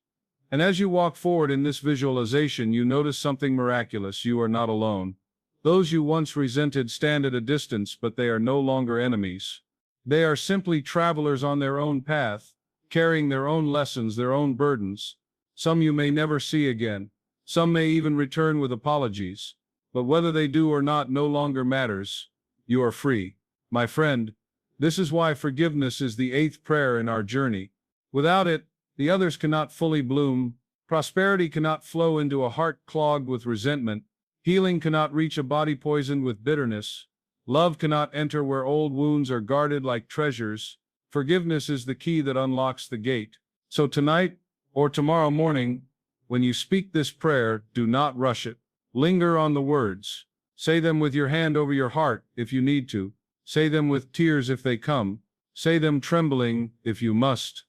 And as you walk forward in this visualization, you notice something miraculous. You are not alone. Those you once resented stand at a distance, but they are no longer enemies. They are simply travelers on their own path, carrying their own lessons, their own burdens. Some you may never see again. Some may even return with apologies. But whether they do or not no longer matters. You are free. My friend, this is why forgiveness is the eighth prayer in our journey. Without it, the others cannot fully bloom. Prosperity cannot flow into a heart clogged with resentment. Healing cannot reach a body poisoned with bitterness. Love cannot enter where old wounds are guarded like treasures. Forgiveness is the key that unlocks the gate. So tonight, or tomorrow morning, when you speak this prayer, do not rush it. Linger on the words. Say them with your hand over your heart if you need to. Say them with tears if they come. Say them trembling if you must.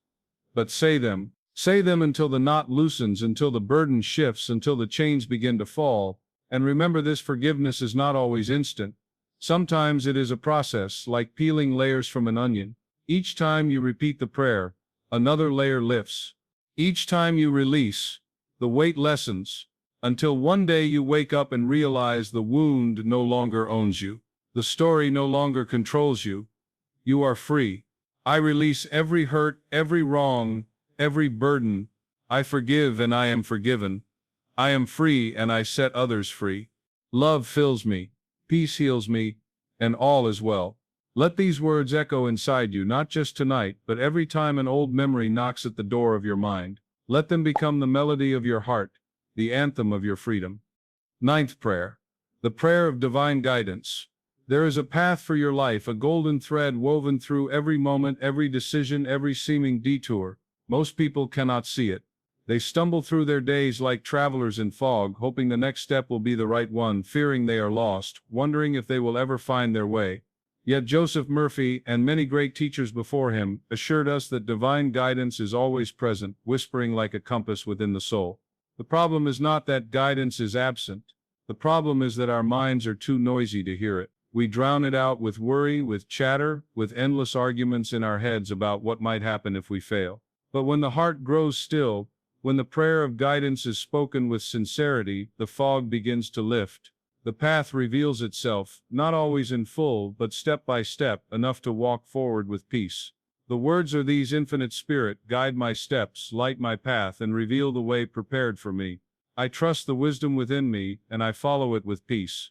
But say them. Say them until the knot loosens, until the burden shifts, until the chains begin to fall. And remember, this forgiveness is not always instant. Sometimes it is a process, like peeling layers from an onion. Each time you repeat the prayer, another layer lifts. Each time you release, the weight lessens, until one day you wake up and realize the wound no longer owns you. The story no longer controls you. You are free. I release every hurt, every wrong, every burden. I forgive and I am forgiven. I am free and I set others free. Love fills me, peace heals me, and all is well. Let these words echo inside you not just tonight, but every time an old memory knocks at the door of your mind. Let them become the melody of your heart, the anthem of your freedom. Ninth prayer. The prayer of divine guidance. There is a path for your life, a golden thread woven through every moment, every decision, every seeming detour. Most people cannot see it. They stumble through their days like travelers in fog, hoping the next step will be the right one, fearing they are lost, wondering if they will ever find their way. Yet Joseph Murphy, and many great teachers before him, assured us that divine guidance is always present, whispering like a compass within the soul. The problem is not that guidance is absent. The problem is that our minds are too noisy to hear it. We drown it out with worry, with chatter, with endless arguments in our heads about what might happen if we fail. But when the heart grows still, when the prayer of guidance is spoken with sincerity, the fog begins to lift. The path reveals itself, not always in full, but step by step, enough to walk forward with peace. The words are these: Infinite Spirit, guide my steps, light my path, and reveal the way prepared for me. I trust the wisdom within me, and I follow it with peace.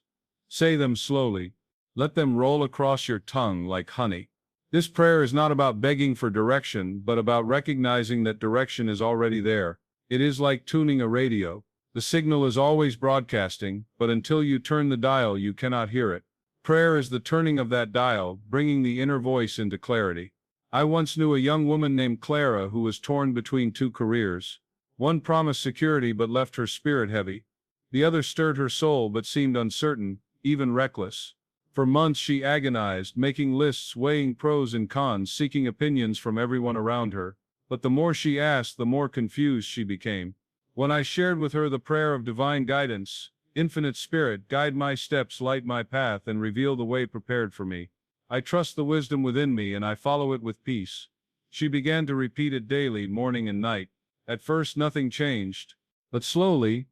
Say them slowly. Let them roll across your tongue like honey. This prayer is not about begging for direction, but about recognizing that direction is already there. It is like tuning a radio. The signal is always broadcasting, but until you turn the dial, you cannot hear it. Prayer is the turning of that dial, bringing the inner voice into clarity. I once knew a young woman named Clara who was torn between two careers. One promised security but left her spirit heavy. The other stirred her soul but seemed uncertain, even reckless. For months she agonized, making lists, weighing pros and cons, seeking opinions from everyone around her. But the more she asked, the more confused she became. When I shared with her the prayer of divine guidance, Infinite Spirit, guide my steps, light my path, and reveal the way prepared for me. I trust the wisdom within me, and I follow it with peace. She began to repeat it daily, morning and night. At first nothing changed, but slowly,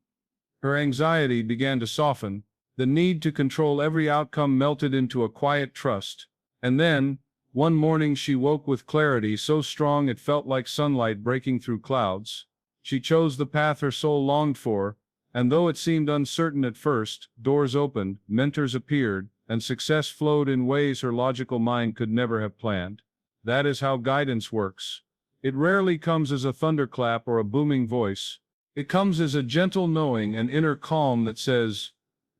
her anxiety began to soften. The need to control every outcome melted into a quiet trust. And then, one morning she woke with clarity so strong it felt like sunlight breaking through clouds. She chose the path her soul longed for, and though it seemed uncertain at first, doors opened, mentors appeared, and success flowed in ways her logical mind could never have planned. That is how guidance works. It rarely comes as a thunderclap or a booming voice. It comes as a gentle knowing, an inner calm that says,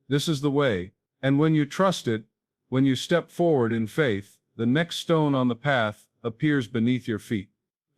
"This is the way." And when you trust it, when you step forward in faith, the next stone on the path appears beneath your feet.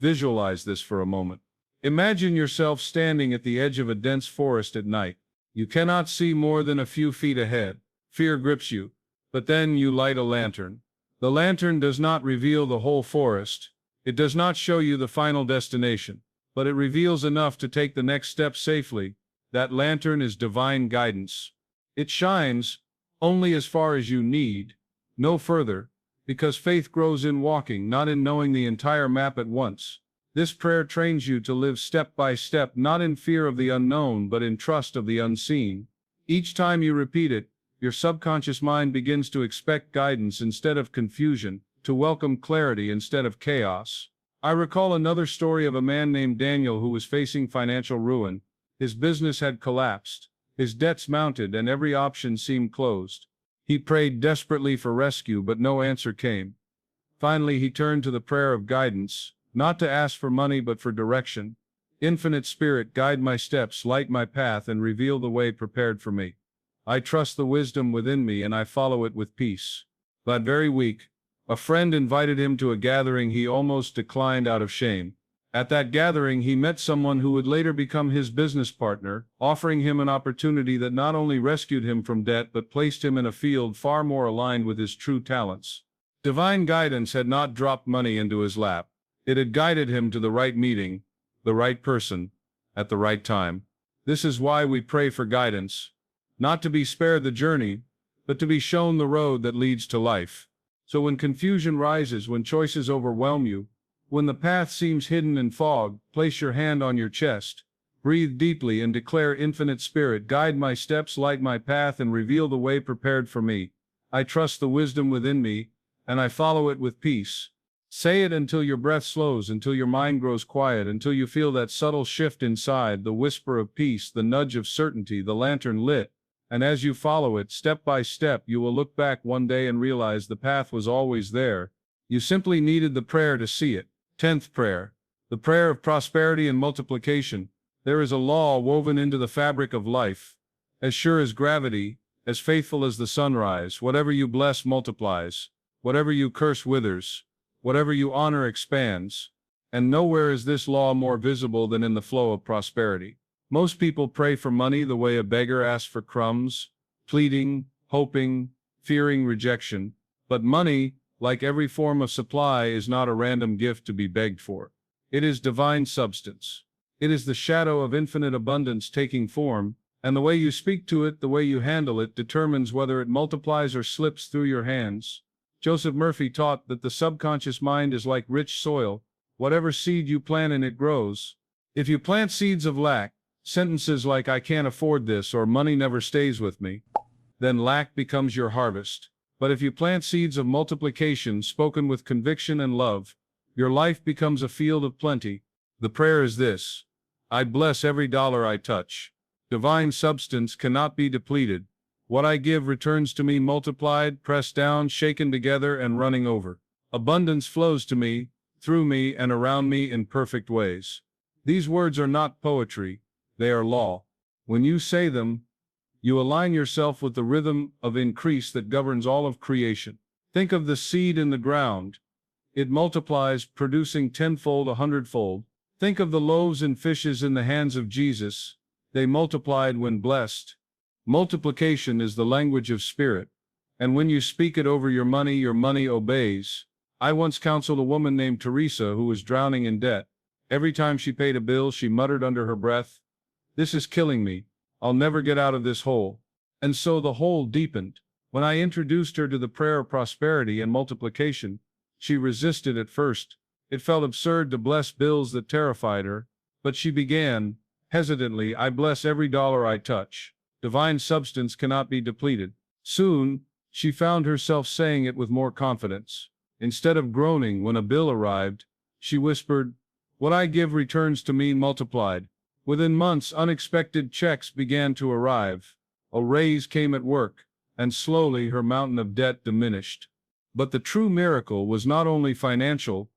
Visualize this for a moment. Imagine yourself standing at the edge of a dense forest at night. You cannot see more than a few feet ahead. Fear grips you. But then you light a lantern. The lantern does not reveal the whole forest. It does not show you the final destination. But it reveals enough to take the next step safely. That lantern is divine guidance. It shines only as far as you need, no further, because faith grows in walking, not in knowing the entire map at once. This prayer trains you to live step by step, not in fear of the unknown, but in trust of the unseen. Each time you repeat it, your subconscious mind begins to expect guidance instead of confusion, to welcome clarity instead of chaos. I recall another story of a man named Daniel who was facing financial ruin. His business had collapsed. His debts mounted and every option seemed closed. He prayed desperately for rescue, but no answer came. Finally, he turned to the prayer of guidance, not to ask for money but for direction. Infinite Spirit, guide my steps, light my path, and reveal the way prepared for me. I trust the wisdom within me and I follow it with peace. That very week, a friend invited him to a gathering he almost declined out of shame. At that gathering, he met someone who would later become his business partner, offering him an opportunity that not only rescued him from debt but placed him in a field far more aligned with his true talents. Divine guidance had not dropped money into his lap. It had guided him to the right meeting, the right person, at the right time. This is why we pray for guidance. Not to be spared the journey, but to be shown the road that leads to life. So when confusion rises, when choices overwhelm you, when the path seems hidden in fog, place your hand on your chest, breathe deeply and declare, Infinite Spirit, guide my steps, light my path, and reveal the way prepared for me. I trust the wisdom within me, and I follow it with peace. Say it until your breath slows, until your mind grows quiet, until you feel that subtle shift inside, the whisper of peace, the nudge of certainty, the lantern lit. And as you follow it, step by step, you will look back one day and realize the path was always there. You simply needed the prayer to see it. 10th prayer. The prayer of prosperity and multiplication. There is a law woven into the fabric of life. As sure as gravity, as faithful as the sunrise, whatever you bless multiplies. Whatever you curse withers. Whatever you honor expands. And nowhere is this law more visible than in the flow of prosperity. Most people pray for money the way a beggar asks for crumbs, pleading, hoping, fearing rejection. But money, like every form of supply, is not a random gift to be begged for. It is divine substance. It is the shadow of infinite abundance taking form, and the way you speak to it, the way you handle it, determines whether it multiplies or slips through your hands. Joseph Murphy taught that the subconscious mind is like rich soil. Whatever seed you plant in it grows. If you plant seeds of lack, sentences like "I can't afford this" or "money never stays with me," then lack becomes your harvest. But if you plant seeds of multiplication spoken with conviction and love, your life becomes a field of plenty. The prayer is this: I bless every dollar I touch. Divine substance cannot be depleted. What I give returns to me multiplied, pressed down, shaken together, and running over. Abundance flows to me, through me, and around me in perfect ways. These words are not poetry, they are law. When you say them, you align yourself with the rhythm of increase that governs all of creation. Think of the seed in the ground. It multiplies, producing tenfold, 100-fold. Think of the loaves and fishes in the hands of Jesus. They multiplied when blessed. Multiplication is the language of spirit. And when you speak it over your money obeys. I once counseled a woman named Teresa who was drowning in debt. Every time she paid a bill, she muttered under her breath, "This is killing me. I'll never get out of this hole." And so the hole deepened. When I introduced her to the prayer of prosperity and multiplication, she resisted at first. It felt absurd to bless bills that terrified her, but she began, hesitantly, "I bless every dollar I touch. Divine substance cannot be depleted." Soon, she found herself saying it with more confidence. Instead of groaning when a bill arrived, she whispered, "What I give returns to me multiplied." Within months, unexpected checks began to arrive. A raise came at work, and slowly her mountain of debt diminished. But the true miracle was not only financial,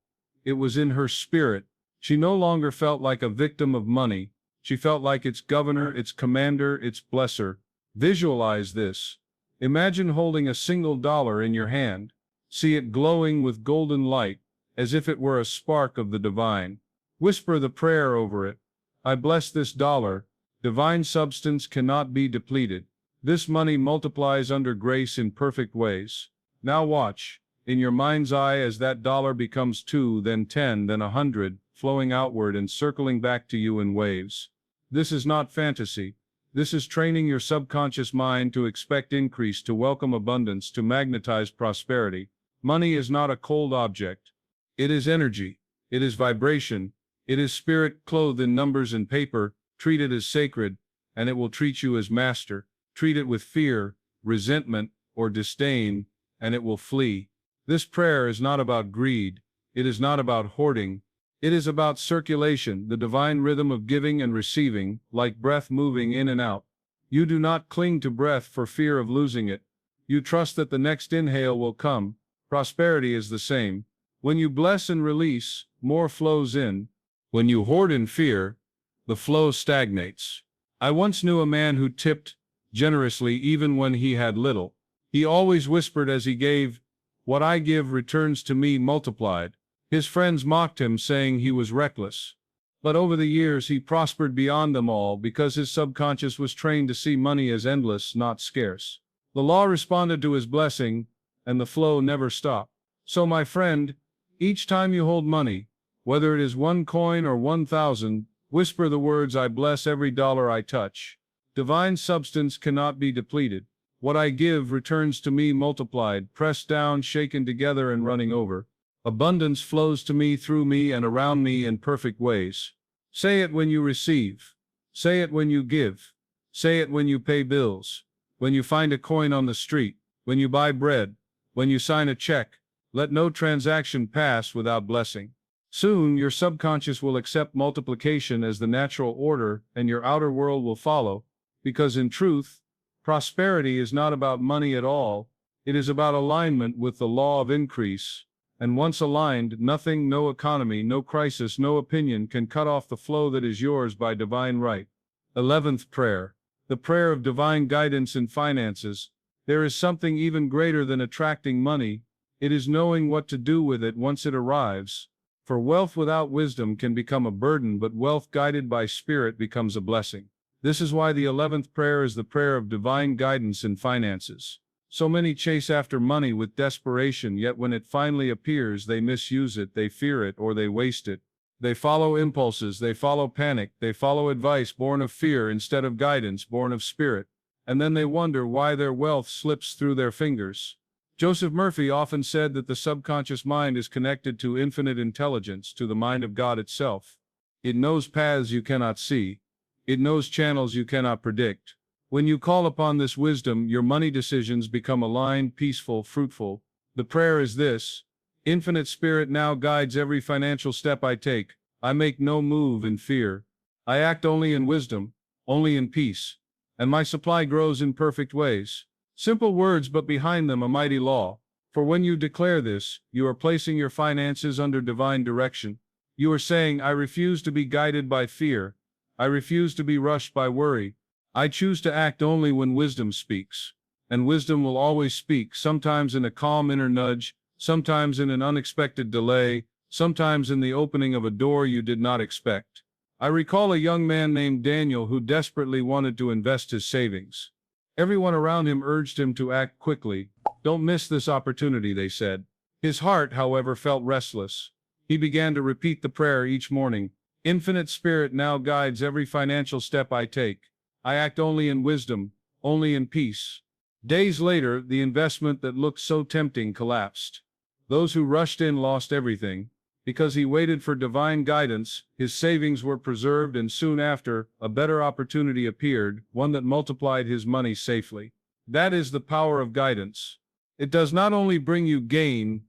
it was in her spirit. She no longer felt like a victim of money. She felt like its governor, its commander, its blesser. Visualize this. Imagine holding a single dollar in your hand. See it glowing with golden light, as if it were a spark of the divine. Whisper the prayer over it. I bless this dollar. Divine substance cannot be depleted. This money multiplies under grace in perfect ways. Now watch, in your mind's eye, as that dollar becomes 2, then 10, then 100, flowing outward and circling back to you in waves. This is not fantasy. This is training your subconscious mind to expect increase, to welcome abundance, to magnetize prosperity. Money is not a cold object. It is energy. It is vibration. It is spirit clothed in numbers and paper. Treat it as sacred, and it will treat you as master. Treat it with fear, resentment, or disdain, and it will flee. This prayer is not about greed. It is not about hoarding. It is about circulation, the divine rhythm of giving and receiving, like breath moving in and out. You do not cling to breath for fear of losing it. You trust that the next inhale will come. Prosperity is the same. When you bless and release, more flows in. When you hoard in fear, the flow stagnates. I once knew a man who tipped generously even when he had little. He always whispered as he gave, "What I give returns to me multiplied." His friends mocked him, saying he was reckless. But over the years he prospered beyond them all because his subconscious was trained to see money as endless, not scarce. The law responded to his blessing, and the flow never stopped. So my friend, each time you hold money, whether it is 1 coin or 1,000, whisper the words, "I bless every dollar I touch." Divine substance cannot be depleted. What I give returns to me multiplied, pressed down, shaken together, and running over. Abundance flows to me, through me, and around me in perfect ways. Say it when you receive. Say it when you give. Say it when you pay bills. When you find a coin on the street. When you buy bread. When you sign a check. Let no transaction pass without blessing. Soon, your subconscious will accept multiplication as the natural order, and your outer world will follow, because in truth, prosperity is not about money at all, it is about alignment with the law of increase, and once aligned, nothing, no economy, no crisis, no opinion can cut off the flow that is yours by divine right. 11th prayer. The prayer of divine guidance in finances. There is something even greater than attracting money, it is knowing what to do with it once it arrives. For wealth without wisdom can become a burden, but wealth guided by spirit becomes a blessing. This is why the 11th prayer is the prayer of divine guidance in finances. So many chase after money with desperation, yet when it finally appears, they misuse it, they fear it, or they waste it. They follow impulses, they follow panic, they follow advice born of fear instead of guidance born of spirit, and then they wonder why their wealth slips through their fingers. Joseph Murphy often said that the subconscious mind is connected to infinite intelligence, to the mind of God itself. It knows paths you cannot see. It knows channels you cannot predict. When you call upon this wisdom, your money decisions become aligned, peaceful, fruitful. The prayer is this: Infinite Spirit now guides every financial step I take. I make no move in fear. I act only in wisdom, only in peace, and my supply grows in perfect ways. Simple words, but behind them a mighty law. For when you declare this, you are placing your finances under divine direction. You are saying, I refuse to be guided by fear. I refuse to be rushed by worry. I choose to act only when wisdom speaks. And wisdom will always speak, sometimes in a calm inner nudge, sometimes in an unexpected delay, sometimes in the opening of a door you did not expect. I recall a young man named Daniel who desperately wanted to invest his savings. Everyone around him urged him to act quickly. Don't miss this opportunity, they said. His heart, however, felt restless. He began to repeat the prayer each morning. Infinite Spirit now guides every financial step I take. I act only in wisdom, only in peace. Days later, the investment that looked so tempting collapsed. Those who rushed in lost everything. Because he waited for divine guidance, his savings were preserved, and soon after, a better opportunity appeared, one that multiplied his money safely. That is the power of guidance. It does not only bring you gain,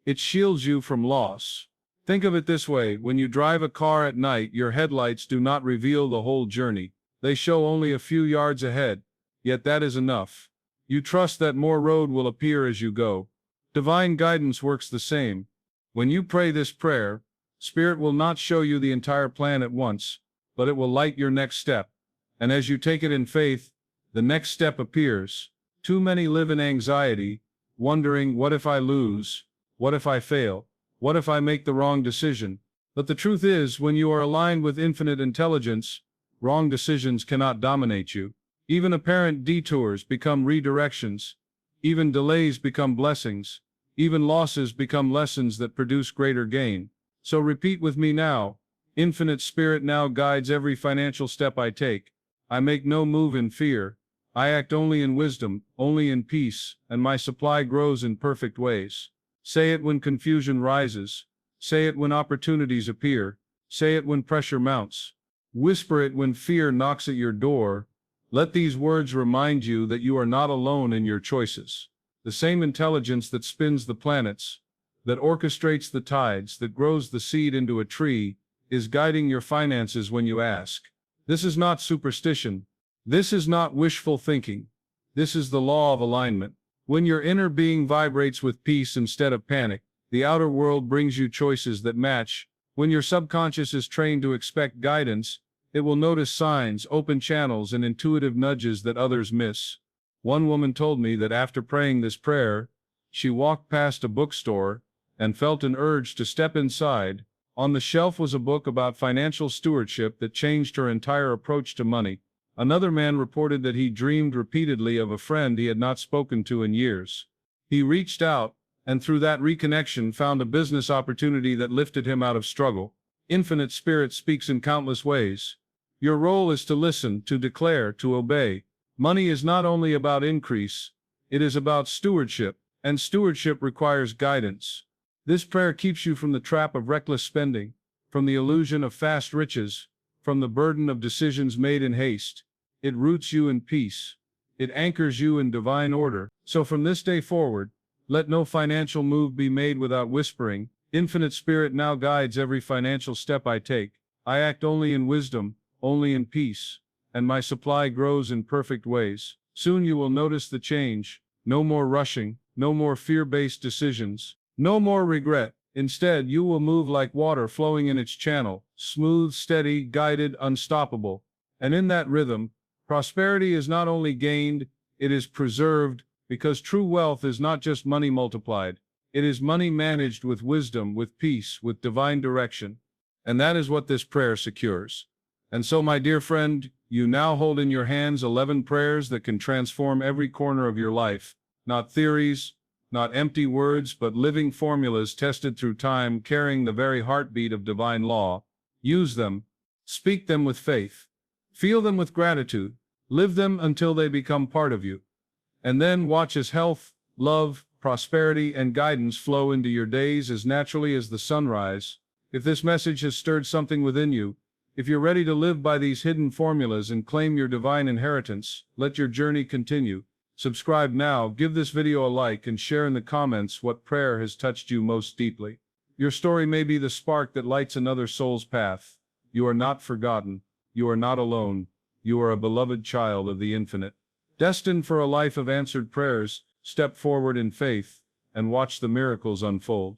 it shields you from loss. Think of it this way: when you drive a car at night, your headlights do not reveal the whole journey. They show only a few yards ahead, yet that is enough. You trust that more road will appear as you go. Divine guidance works the same. When you pray this prayer, Spirit will not show you the entire plan at once, but it will light your next step. And as you take it in faith, the next step appears. Too many live in anxiety, wondering, what if I lose? What if I fail? What if I make the wrong decision? But the truth is, when you are aligned with infinite intelligence, wrong decisions cannot dominate you. Even apparent detours become redirections. Even delays become blessings. Even losses become lessons that produce greater gain. So repeat with me now. Infinite Spirit now guides every financial step I take. I make no move in fear. I act only in wisdom, only in peace, and my supply grows in perfect ways. Say it when confusion rises. Say it when opportunities appear. Say it when pressure mounts. Whisper it when fear knocks at your door. Let these words remind you that you are not alone in your choices. The same intelligence that spins the planets, that orchestrates the tides, that grows the seed into a tree, is guiding your finances when you ask. This is not superstition. This is not wishful thinking. This is the law of alignment. When your inner being vibrates with peace instead of panic, the outer world brings you choices that match. When your subconscious is trained to expect guidance, it will notice signs, open channels, and intuitive nudges that others miss. One woman told me that after praying this prayer, she walked past a bookstore and felt an urge to step inside. On the shelf was a book about financial stewardship that changed her entire approach to money. Another man reported that he dreamed repeatedly of a friend he had not spoken to in years. He reached out, and through that reconnection found a business opportunity that lifted him out of struggle. Infinite Spirit speaks in countless ways. Your role is to listen, to declare, to obey. Money is not only about increase, it is about stewardship, and stewardship requires guidance. This prayer keeps you from the trap of reckless spending, from the illusion of fast riches, from the burden of decisions made in haste. It roots you in peace. It anchors you in divine order. So from this day forward, Let no financial move be made without whispering, Infinite Spirit now guides every financial step I take. I act only in wisdom, only in peace, and my supply grows in perfect ways. Soon you will notice the change. No more rushing, no more fear-based decisions, no more regret. Instead, you will move like water flowing in its channel, smooth, steady, guided, unstoppable. And in that rhythm, prosperity is not only gained, it is preserved, because true wealth is not just money multiplied. It is money managed with wisdom, with peace, with divine direction. And that is what this prayer secures. And so, my dear friend, you now hold in your hands 11 prayers that can transform every corner of your life. Not theories, not empty words, but living formulas tested through time, carrying the very heartbeat of divine law. Use them. Speak them with faith. Feel them with gratitude. Live them until they become part of you. And then watch as health, love, prosperity, and guidance flow into your days as naturally as the sunrise. If this message has stirred something within you, if you're ready to live by these hidden formulas and claim your divine inheritance, let your journey continue. Subscribe now, give this video a like, and share in the comments what prayer has touched you most deeply. Your story may be the spark that lights another soul's path. You are not forgotten. You are not alone. You are a beloved child of the infinite. Destined for a life of answered prayers. Step forward in faith and watch the miracles unfold.